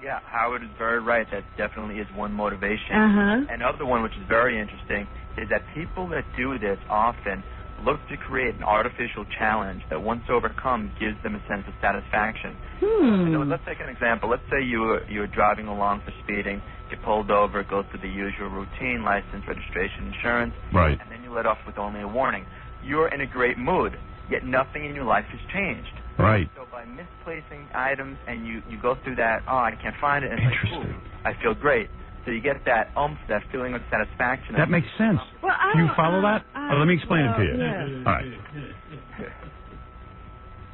S14: Yeah, Howard is very right. That definitely is one motivation.
S3: Uh-huh.
S14: Another one, which is very interesting, is that people that do this often look to create an artificial challenge that once overcome gives them a sense of satisfaction. You know, let's take an example. Let's say you were driving along for speeding, get pulled over, go through the usual routine, license, registration, insurance,
S1: right,
S14: and then you let off with only a warning. You're in a great mood, yet nothing in your life has changed.
S1: Right.
S14: So by misplacing items and you go through that, oh, I can't find it, and it's like, ooh, I feel great. So you get that that feeling of satisfaction.
S1: That makes sense.
S3: Well,
S1: Do you follow that? Let me explain it to you.
S3: Yeah.
S1: All right.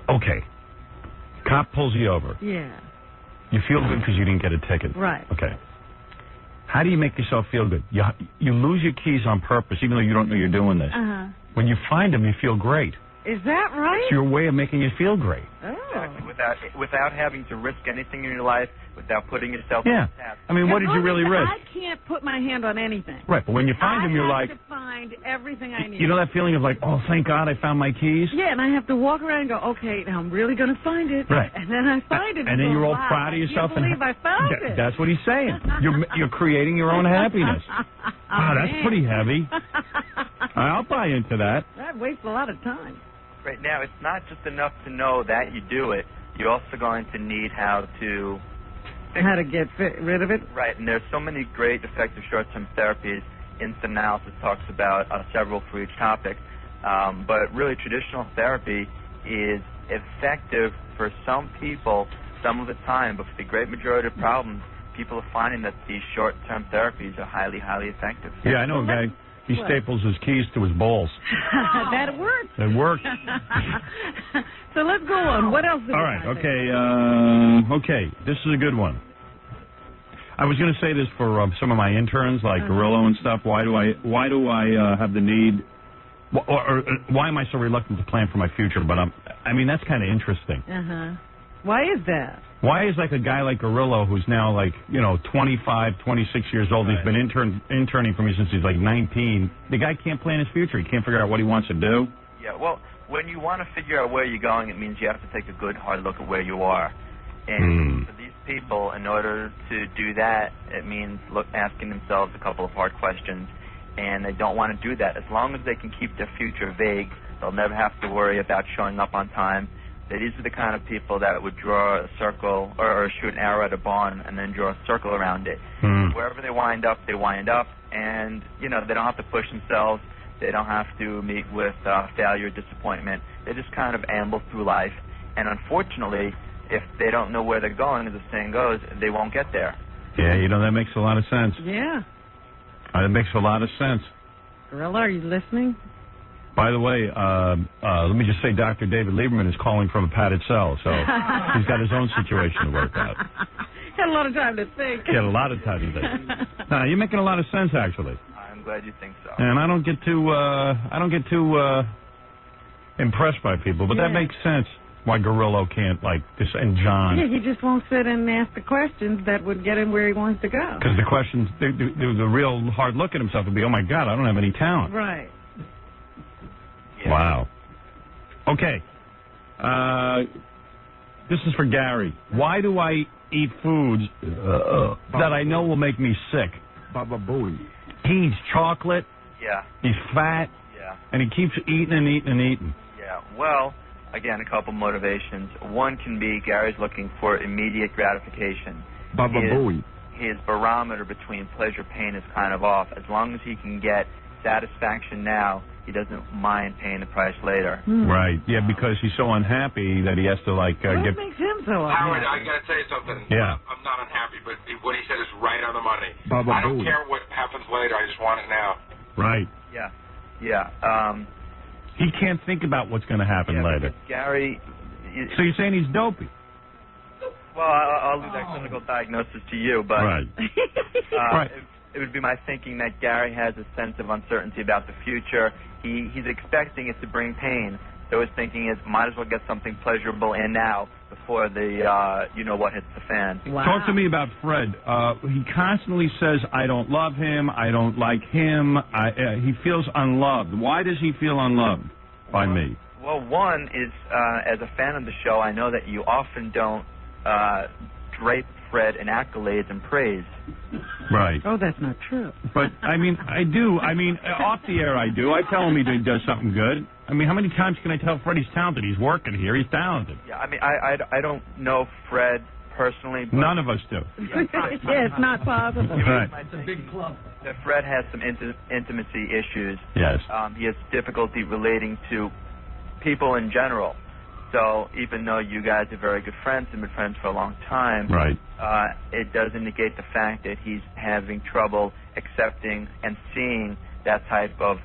S1: Okay. Cop pulls you over.
S3: Yeah.
S1: You feel good because you didn't get a ticket.
S3: Right.
S1: Okay. How do you make yourself feel good? You lose your keys on purpose, even though you don't know you're doing this.
S3: Uh-huh.
S1: When you find them, you feel great.
S3: Is that right?
S1: It's your way of making you feel great.
S3: Oh.
S14: Exactly. Without having to risk anything in your life, without putting yourself in a task.
S1: I mean, what did you really risk?
S3: I can't put my hand on anything.
S1: Right, but when you find them, you're like...
S3: I have to find everything I need.
S1: You know that feeling of like, oh, thank God I found my keys?
S3: Yeah, and I have to walk around and go, okay, now I'm really going to find it.
S1: Right.
S3: And then I find it.
S1: And then
S3: go,
S1: you're all
S3: wow,
S1: proud of yourself.
S3: I can't believe I found it.
S1: That's what he's saying. You're creating your own happiness. Wow, that's pretty heavy. I'll buy into that.
S3: That wastes a lot of time.
S14: Right now, it's not just enough to know that you do it. You're also going to need how to
S3: get rid of it?
S14: Right, and there's so many great effective short-term therapies. instant analysis talks about several for each topic. But really, traditional therapy is effective for some people some of the time, but for the great majority of problems, people are finding that these short-term therapies are highly, highly effective.
S1: Yeah, I know a guy. He staples his keys to his balls.
S3: That works.
S1: It works.
S3: So let's go on. What else?
S1: All right. Okay. Okay. This is a good one. I was going to say this for some of my interns, like Grillo and stuff. Why do I have the need, or why am I so reluctant to plan for my future? But I mean, that's kind of interesting.
S3: Why is that?
S1: Why is like a guy like Grillo, who's now like 25, 26 years old, he's been interning for me since he's like 19. The guy can't plan his future. He can't figure out what he wants to do.
S14: Yeah. Well, when you want to figure out where you're going, it means you have to take a good hard look at where you are. And for these people, in order to do that, it means asking themselves a couple of hard questions, and they don't want to do that. As long as they can keep their future vague, they'll never have to worry about showing up on time. These are the kind of people that would draw a circle or shoot an arrow at a barn and then draw a circle around it. Wherever they wind up, and they don't have to push themselves. They don't have to meet with failure, disappointment. They just kind of amble through life, and unfortunately, if they don't know where they're going, as the saying goes, they won't get there.
S1: Yeah, that makes a lot of sense.
S3: Yeah.
S1: It makes a lot of sense.
S3: Grillo, are you listening?
S1: By the way, let me just say Dr. David Lieberman is calling from a padded cell, so he's got his own situation to work out.
S3: Had a lot of time to think.
S1: He had a lot of time to think. No, you're making a lot of sense, actually.
S14: I'm glad you think so.
S1: And I don't get too impressed by people, but that makes sense. Why Grillo can't, like this, and John.
S3: Yeah, he just won't sit and ask the questions that would get him where he wants to go.
S1: Because the questions, the real hard look at himself would be, oh my God, I don't have any talent.
S3: Right.
S14: Yeah.
S1: Wow. Okay. This is for Gary. Why do I eat foods that I know will make me sick?
S6: Baba Booey.
S1: He eats chocolate.
S14: Yeah.
S1: He's fat.
S14: Yeah.
S1: And he keeps eating and eating and eating.
S14: Yeah. Well, again, a couple motivations. One can be Gary's looking for immediate gratification.
S6: Baba Booey.
S14: His barometer between pleasure pain is kind of off. As long as he can get satisfaction now, he doesn't mind paying the price later.
S1: Right. Yeah, because he's so unhappy that he has to
S3: what makes him so unhappy?
S15: Howard, I got to tell you something.
S1: Yeah.
S15: I'm not unhappy, but what he said is right on the money.
S6: Baba
S15: I don't
S6: Booey.
S15: care what happens later. I just want it now.
S1: Right.
S14: Yeah. Yeah.
S1: He can't think about what's going to happen later.
S14: Gary...
S1: So you're saying he's dopey?
S14: Well, I'll leave that clinical diagnosis to you, but
S1: right.
S14: It would be my thinking that Gary has a sense of uncertainty about the future. He's expecting it to bring pain, so his thinking is, might as well get something pleasurable in now before the you-know-what hits the fan.
S3: Wow.
S1: Talk to me about Fred. He constantly says, I don't love him, I don't like him, he feels unloved. Why does he feel unloved by me?
S14: Well, one is, as a fan of the show, I know that you often don't drape Fred in accolades and praise.
S1: Right.
S3: Oh, that's not true.
S1: But, I mean, I do. I mean, off the air I do. I tell him he does something good. I mean, how many times can I tell Fred he's talented? He's working here. He's talented.
S14: Yeah, I mean, I don't know Fred personally. But
S1: none of us do.
S3: Yeah, it's not possible.
S1: Right.
S10: It's a big club.
S14: That Fred has some intimacy issues.
S1: Yes.
S14: He has difficulty relating to people in general. So even though you guys are very good friends and been friends for a long time,
S1: right,
S14: it doesn't negate the fact that he's having trouble accepting and seeing that type of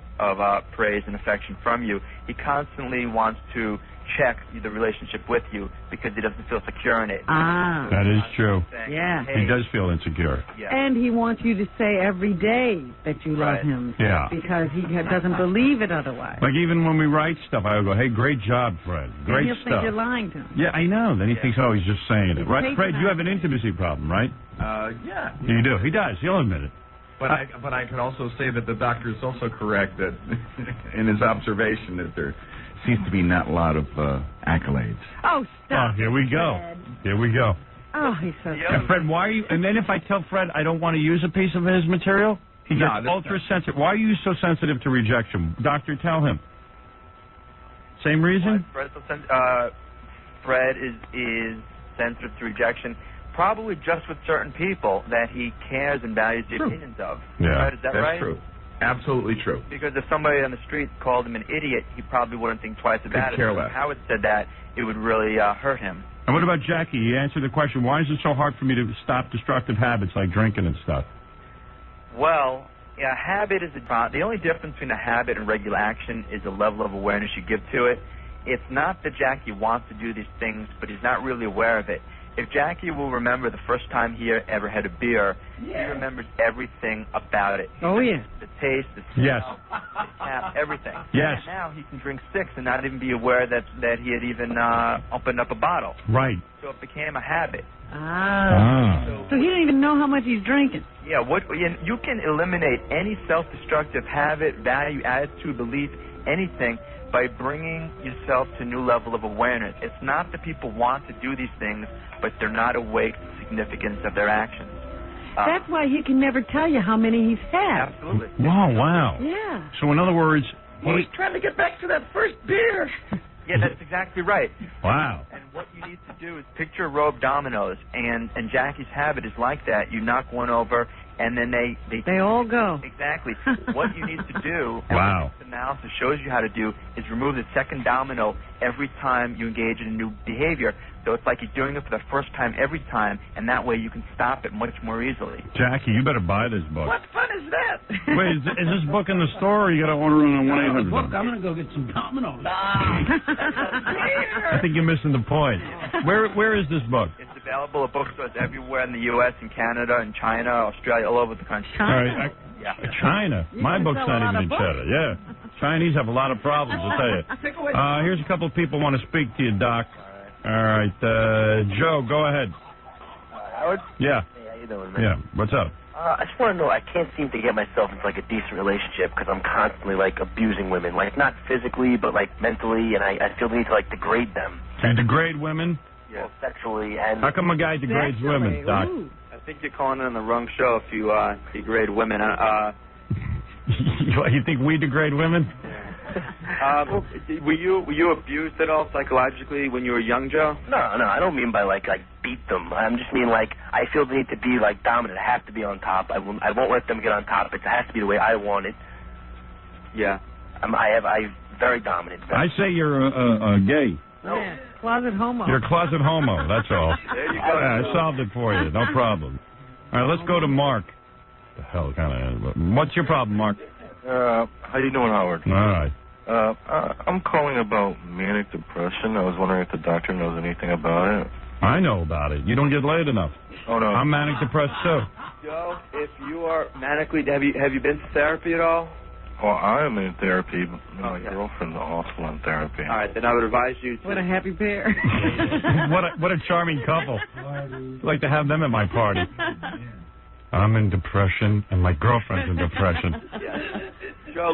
S14: praise and affection from you. He constantly wants to check the relationship with you because he doesn't feel secure in it.
S3: Ah.
S1: That is true.
S3: Yeah.
S1: He does feel insecure.
S14: Yeah.
S3: And he wants you to say every day that you love him.
S1: Yeah.
S3: Because he doesn't believe it otherwise.
S1: Like even when we write stuff, I would go, hey, great job, Fred. Great
S3: and he'll
S1: stuff.
S3: think you're lying to him.
S1: Yeah, I know. Then he thinks, oh, he's just saying it. Right, Fred, you have an
S3: patronizing.
S1: intimacy problem, right?
S6: Yeah.
S1: You do. He does. He'll admit it.
S6: But I can also say that the doctor is also correct that in his observation that there seems to be not a lot of accolades.
S3: Oh, stop.
S1: Oh, here we go.
S3: Fred.
S1: Here we go.
S3: Oh, he's so
S1: And Fred, why are you? And then if I tell Fred I don't want to use a piece of his material, he gets ultra sensitive. Why are you so sensitive to rejection, Doctor? Tell him. Same reason.
S14: Fred is sensitive to rejection. Probably just with certain people that he cares and values the opinions of.
S1: Yeah,
S14: Fred, is that right?
S6: True. Absolutely true.
S14: Because if somebody on the street called him an idiot, he probably wouldn't think twice about it.
S6: care less.
S14: If Howard said that, it would really hurt him.
S1: And what about Jackie? He answered the question, why is it so hard for me to stop destructive habits like drinking and stuff?
S14: Well, yeah, habit is the only difference between a habit and regular action is the level of awareness you give to it. It's not that Jackie wants to do these things, but he's not really aware of it. If Jackie will remember the first time he ever had a beer, he remembers everything about it.
S3: Oh, yeah.
S14: The taste, the smell, the tap, everything.
S1: Yes.
S14: And now he can drink 6 and not even be aware that he had even opened up a bottle.
S1: Right.
S14: So it became a habit.
S3: So he didn't even know how much he's drinking.
S14: Yeah, you can eliminate any self-destructive habit, value, attitude, belief, anything by bringing yourself to a new level of awareness. It's not that people want to do these things, but they're not awake to the significance of their actions.
S3: That's why he can never tell you how many he's had.
S14: Absolutely.
S1: Oh, wow.
S3: Yeah.
S1: So in other words,
S12: He's trying to get back to that first beer.
S14: Yeah, that's exactly right.
S1: Wow.
S14: And what you need to do is picture a row of dominoes, and Jackie's habit is like that. You knock one over, and then they
S3: all go.
S14: Exactly. What you need to do,
S1: wow,
S14: what this analysis shows you how to do, is remove the second domino every time you engage in a new behavior. So it's like you're doing it for the first time every time, and that way you can stop it much more easily.
S1: Jackie, you better buy this book.
S12: What fun is that?
S1: Wait, is this book in the store, or you got to order it on 1-800?
S10: Look, I'm going to go get some dominoes.
S1: I think you're missing the point. Where is this book?
S14: It's available at bookstores everywhere in the U.S. and Canada and China, Australia, all over the country.
S1: China? China. My book's not even in China. Yeah. Chinese have a lot of problems, I'll tell you. Here's a couple of people who want to speak to you, Doc. All right. Joe, go ahead.
S16: Howard?
S1: Yeah.
S16: Hey, how you doing, man?
S1: Yeah. What's up?
S16: I just want to know, I can't seem to get myself into, like, a decent relationship because I'm constantly, like, abusing women. Like, not physically, but, like, mentally, and I feel the need to, like, degrade them.
S1: You degrade women?
S16: Yeah. Well, sexually and...
S1: How come a guy degrades women, Doc?
S14: I think you're calling in on the wrong show if you degrade women.
S1: You think we degrade women?
S14: Were you abused at all psychologically when you were young, Joe?
S16: No, I don't mean by, like beat them. I just mean, like, I feel the need to be, like, dominant. I have to be on top. I won't let them get on top. It has to be the way I want it.
S14: Yeah.
S16: I'm very dominant.
S1: I say you're gay.
S16: No.
S3: Yeah. Closet homo.
S1: You're a closet homo, that's all.
S14: There you go.
S1: I solved it for you, no problem. All right, let's go to Mark. The hell kind of... What's your problem, Mark?
S17: How you doing, Howard?
S1: All right.
S17: I'm calling about manic depression. I was wondering if the doctor knows anything about it.
S1: I know about it. You don't get laid enough.
S17: Oh, no.
S1: I'm manic depressed, too.
S14: Joe, if you are manically... Have you been to therapy at all?
S17: Well, I am in therapy. My girlfriend's also in therapy.
S14: All right, then I would advise you to...
S3: What a happy pair.
S1: What a charming couple. I'd like to have them at my party. I'm in depression, and my girlfriend's in depression.
S14: Joe,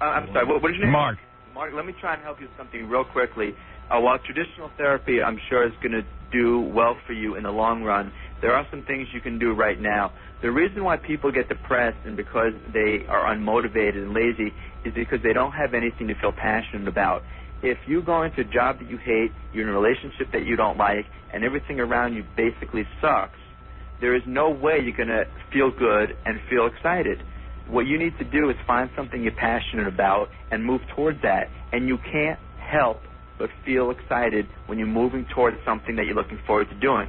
S14: I'm sorry, what is your name?
S1: Mark.
S14: Mark, let me try and help you with something real quickly. While traditional therapy, I'm sure, is going to do well for you in the long run, there are some things you can do right now. The reason why people get depressed and because they are unmotivated and lazy is because they don't have anything to feel passionate about. If you go into a job that you hate, you're in a relationship that you don't like, and everything around you basically sucks, there is no way you're going to feel good and feel excited. What you need to do is find something you're passionate about and move towards that. And you can't help but feel excited when you're moving towards something that you're looking forward to doing.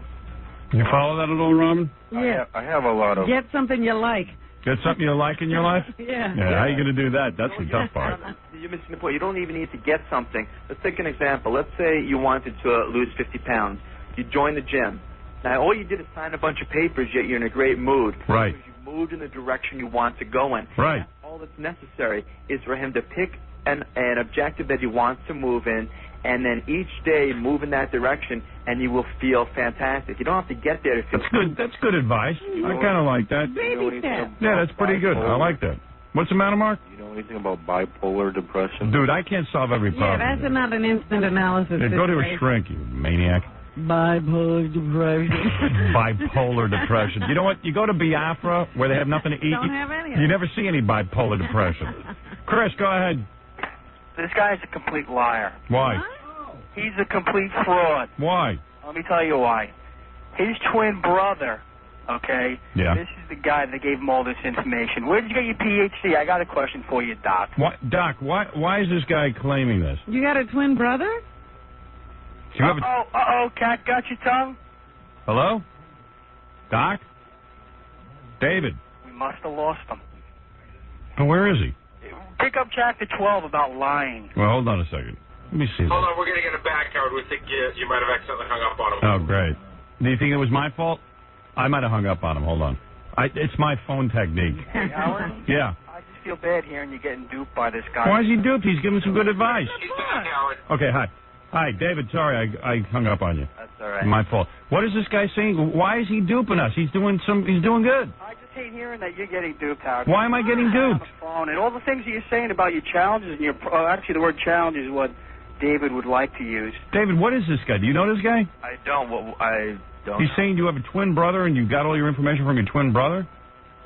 S1: You follow that at all, Robin?
S3: Yeah.
S17: I have a lot of...
S3: Get something you like.
S1: Get something you like in your life?
S3: Yeah.
S1: How are you going to do that? That's the tough part.
S14: You're missing the point. You don't even need to get something. Let's take an example. Let's say you wanted to lose 50 pounds. You join the gym. Now, all you did is sign a bunch of papers, yet you're in a great mood.
S1: Right.
S14: Because you moved in the direction you want to go in.
S1: Right.
S14: All that's necessary is for him to pick an objective that he wants to move in, and then each day move in that direction, and you will feel fantastic. You don't have to get there to feel
S1: good. That's good advice. I kind of like that.
S3: Baby step.
S1: Yeah, that's pretty good. I like that. What's the matter, Mark?
S17: You know anything about bipolar depression?
S1: Dude, I can't solve every problem.
S3: Yeah, that's not an instant analysis.
S1: Yeah, go to a shrink, you maniac.
S3: Bipolar depression.
S1: Bipolar depression. You know what? You go to Biafra where they have nothing to eat.
S3: Don't have any of
S1: You
S3: it.
S1: never see any bipolar depression. Chris, go ahead.
S18: This guy's a complete liar.
S1: Why?
S18: He's a complete fraud.
S1: Why?
S18: Let me tell you why. His twin brother okay?
S1: Yeah.
S18: This is the guy that gave him all this information. Where did you get your PhD? I got a question for you, Doc.
S1: Doc, why is this guy claiming this?
S3: You got a twin brother?
S1: Do you have
S18: Uh-oh, cat got your tongue?
S1: Hello? Doc? David?
S18: We must have lost him.
S1: Oh, where is he?
S18: Pick up chapter 12 about lying.
S1: Well, hold on a second. Let me see
S15: Hold
S1: that.
S15: on, we're going to get him back, Howard. We think you might have accidentally hung up on him.
S1: Oh, great. Do you think it was my fault? I might have hung up on him. Hold on. It's my phone technique.
S18: Hey, Howard?
S1: Yeah.
S18: I just feel bad hearing you getting duped by this guy.
S1: Why is he duped? He's giving some good advice.
S15: He's back, Howard.
S1: Okay, hi. Hi, David. Sorry, I hung up on you.
S14: That's all right.
S1: My fault. What is this guy saying? Why is he duping us? He's doing good.
S18: I just hate hearing that you're getting duped, Howard.
S1: Why am I getting duped?
S18: On the phone and all the things that you're saying about your challenges and your actually the word challenge is what David would like to use.
S1: David, what is this guy? Do you know this guy?
S14: I don't. I don't.
S1: He's saying you have a twin brother and you got all your information from your twin brother?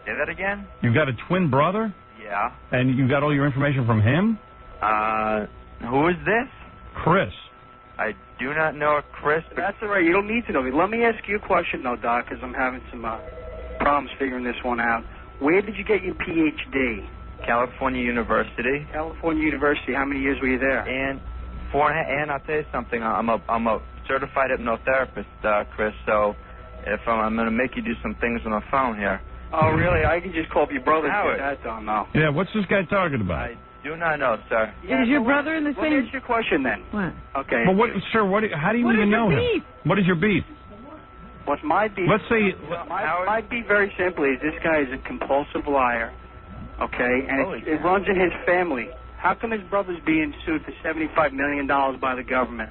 S14: Say that again?
S1: You got a twin brother?
S14: Yeah.
S1: And you got all your information from him?
S14: Who is this?
S1: Chris.
S14: I do not know a Chris.
S18: That's all right. You don't need to know me. Let me ask you a question, though, Doc, because I'm having some problems figuring this one out. Where did you get your Ph.D.?
S14: California University.
S18: California University. How many years were you there?
S14: And I'll tell you something. I'm a certified hypnotherapist, Chris. So if I'm going to make you do some things on the phone here.
S18: Oh, really? I can just call up your brother and
S14: Howard.
S18: get that done, though.
S1: Yeah, what's this guy talking about?
S14: I do not know, sir.
S3: Is your brother in the
S18: Let me
S3: same...
S18: ask you a question, then.
S3: What?
S18: Okay.
S1: But sir, how do you even know him?
S3: Beef?
S1: What is your beef?
S18: What's my beef?
S1: Let's say...
S18: My beef, very simply, is this guy is a compulsive liar, okay? And it runs in his family. How come his brother's being sued for $75 million by the government?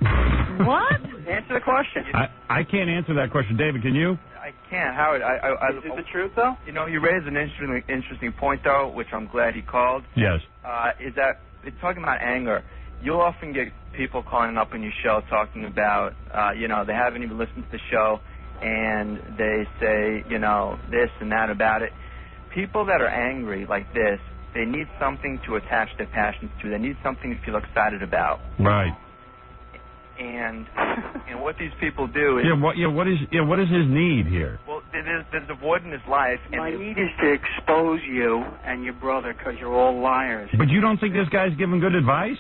S3: What?
S18: Answer the question.
S1: I can't answer that question. David, can you?
S14: I can't, Howard.
S18: Is it the truth, though?
S14: You know, you raised an interesting point, though, which I'm glad he called.
S1: Yes.
S14: Is that it's talking about anger. You'll often get people calling up on your show talking about, they haven't even listened to the show, and they say, this and that about it. People that are angry like this, they need something to attach their passions to. They need something to feel excited about.
S1: Right.
S14: And what these people do is...
S1: What is his need here?
S14: Well, there's a void in his life. And
S18: my need is to expose you and your brother because you're all liars.
S1: But you don't think this guy's giving good advice?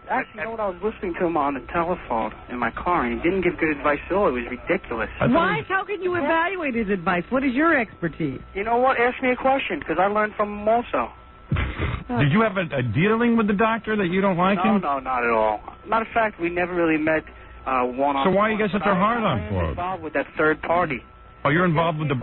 S18: Actually, you know what? I was listening to him on the telephone in my car, and he didn't give good advice at all. It was ridiculous.
S3: Why? How can you evaluate his advice? What is your expertise?
S18: You know what? Ask me a question, because I learned from him also.
S1: Did you have a dealing with the doctor that you don't like him?
S18: No, not at all. Matter of fact, we never really met one-on-one.
S1: So why are you guys such a hard-on for him?
S18: I'm involved with that third party.
S1: Oh, you're involved with the...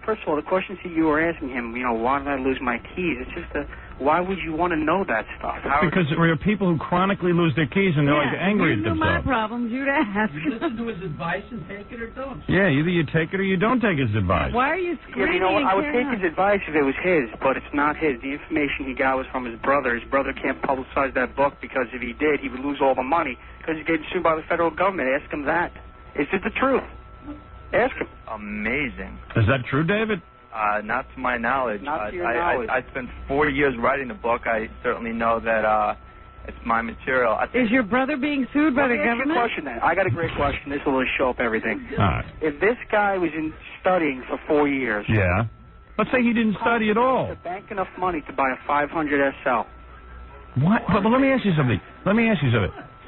S18: First of all, the questions that you were asking him, why did I lose my keys? It's just why would you want to know that stuff?
S1: Because there are people who chronically lose their keys and they're angry at
S3: themselves. If you knew my problems, you'd ask.
S10: You listen to his advice and take it or don't.
S1: Yeah, either you take it or you don't take his advice.
S3: Why are you screaming?
S18: You know what? I would take his advice if it was his, but it's not his. The information he got was from his brother. His brother can't publicize that book because if he did, he would lose all the money because he's getting sued by the federal government. Ask him that. Is it the truth? Ask him.
S14: Amazing.
S1: Is that true, David?
S14: Not to my knowledge.
S18: Not to your knowledge.
S14: I spent 4 years writing the book. I certainly know that it's my material.
S3: Is your brother being sued by the government?
S18: Let me ask you a question then. I got a great question. This will show up everything.
S1: All right.
S18: If this guy was studying for 4 years.
S1: Yeah. Let's say he didn't study at all.
S18: To bank enough money to buy a 500 SL.
S1: What? But let me ask you something.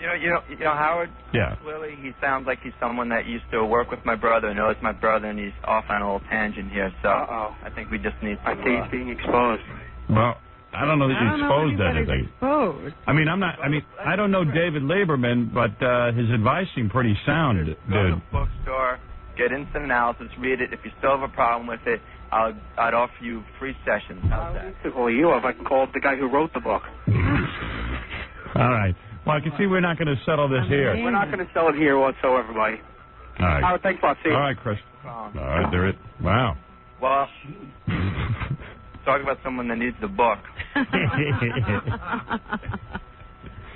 S14: You know, Howard.
S1: Yeah.
S14: Clearly, he sounds like he's someone that used to work with my brother, knows my brother, and he's off on a little tangent here. So I think we just need to.
S18: I think he's being exposed.
S1: Well, I don't know that you exposed anything.
S3: Exposed.
S1: I don't know David Lieberman, but his advice seemed pretty sound, dude.
S14: Go to the bookstore, get instant analysis, read it. If you still have a problem with it, I'd offer you free sessions. How's that?
S18: I call you if I can call the guy who wrote the book.
S1: All right. Well, I can see we're not going to settle this here.
S18: We're not going to sell it here whatsoever, buddy.
S1: All right.
S18: All right, thanks a lot. See you.
S1: All right, Chris. All right, there it. Wow.
S14: Well, talk about someone that needs the book.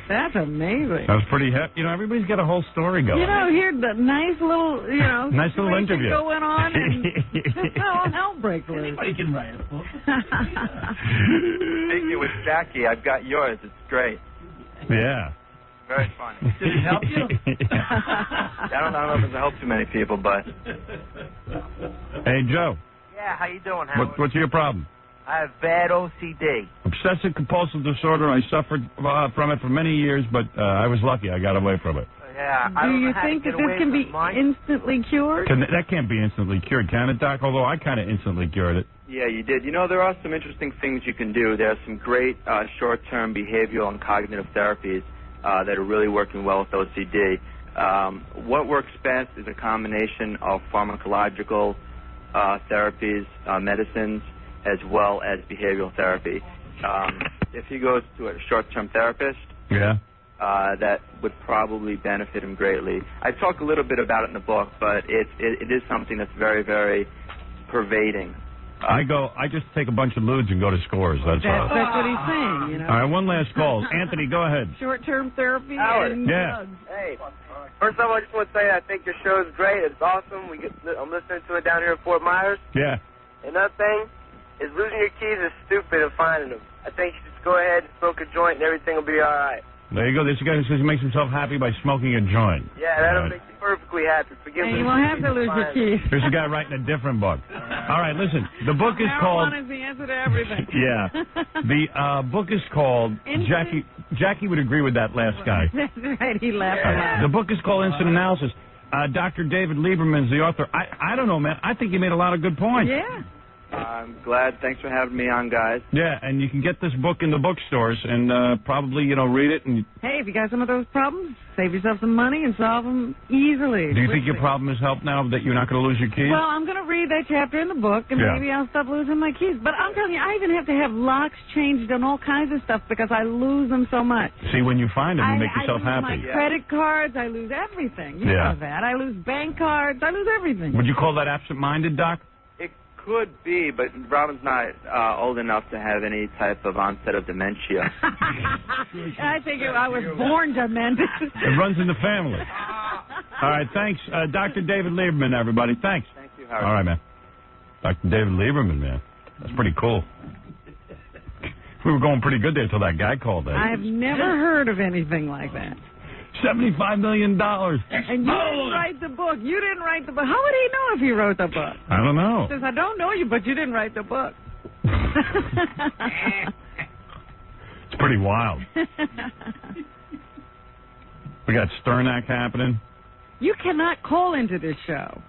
S3: That's amazing.
S1: That was pretty hefty. Everybody's got a whole story going.
S3: Here the nice little,
S1: nice little interview
S3: going on, and all hell breaks loose.
S10: Anybody can write a book.
S14: Speaking with Jackie, I've got yours. It's great.
S1: Yeah.
S14: Very funny.
S10: Did it help you?
S14: I don't know if it's helped too many people, but.
S1: Hey, Joe.
S16: Yeah, how you doing, Howard?
S1: What's your problem?
S16: I have bad OCD.
S1: Obsessive compulsive disorder. I suffered from it for many years, but I was lucky. I got away from it.
S16: Yeah. I
S3: Do
S16: don't
S3: you
S16: know how
S3: think
S16: to
S3: that
S16: get
S3: this
S16: away
S3: can
S16: from
S3: be
S16: mine.
S3: instantly cured?
S1: That can't be instantly cured, can it, Doc? Although I kind of instantly cured it.
S14: Yeah, you did. You know, there are some interesting things you can do. There are some great short-term behavioral and cognitive therapies that are really working well with OCD. What works best is a combination of pharmacological therapies, medicines, as well as behavioral therapy. If he goes to a short-term therapist, that would probably benefit him greatly. I talk a little bit about it in the book, but it is something that's very, very pervading.
S1: I just take a bunch of lewds and go to Scores. That's all.
S3: That's what he's saying, you know.
S1: All right, one last call. Anthony, go ahead.
S3: Short-term therapy
S19: Howard.
S3: and
S1: Yeah.
S3: drugs.
S19: Hey, first of all, I just want to say I think your show is great. It's awesome. I'm listening to it down here in Fort Myers.
S1: Yeah.
S19: Another thing is losing your keys is stupid and finding them. I think you should just go ahead and smoke a joint and everything will be all right.
S1: There you go. This guy who says he makes himself happy by smoking a joint.
S19: Yeah, that'll make you perfectly happy. Forgive
S3: And
S19: me.
S3: you won't have to lose your keys.
S1: There's a guy writing a different book. All right, listen. The book is called...
S3: Marijuana is the answer to everything.
S1: Yeah. The book is called... Jackie would agree with that last guy.
S3: That's right. He laughed a lot.
S1: The book is called Instant Analysis. Dr. David Lieberman is the author. I don't know, man. I think he made a lot of good points.
S3: Yeah.
S14: I'm glad. Thanks for having me on, guys.
S1: Yeah, and you can get this book in the bookstores and probably, read it. And
S3: Hey, if you got some of those problems, save yourself some money and solve them easily.
S1: do you think your problem is helped now that you're not going to lose your keys?
S3: Well, I'm going to read that chapter in the book, and
S1: Yeah.
S3: maybe I'll stop losing my keys. But I'm telling you, I even have to have locks changed and all kinds of stuff because I lose them so much.
S1: See, when you find them, you make yourself
S3: I lose
S1: happy.
S3: my credit cards. I lose everything. You
S1: Yeah.
S3: know that. I lose bank cards. I lose everything.
S1: Would you call that absent-minded, Doc?
S14: Could be, but Robin's not old enough to have any type of onset of dementia.
S3: I think I was born demented.
S1: It runs in the family. All right, thanks. Dr. David Lieberman, everybody. Thanks.
S14: Thank you, Howard.
S1: All right, man. Dr. David Lieberman, man. That's pretty cool. We were going pretty good there till that guy called in.
S3: I've never heard of anything like that.
S1: $75 million.
S3: And you didn't write the book. You didn't write the book. How would he know if you wrote the book?
S1: I don't know.
S3: He says, I don't know you, but you didn't write the book.
S1: It's pretty wild. We got Sternak happening.
S3: You cannot call into this show.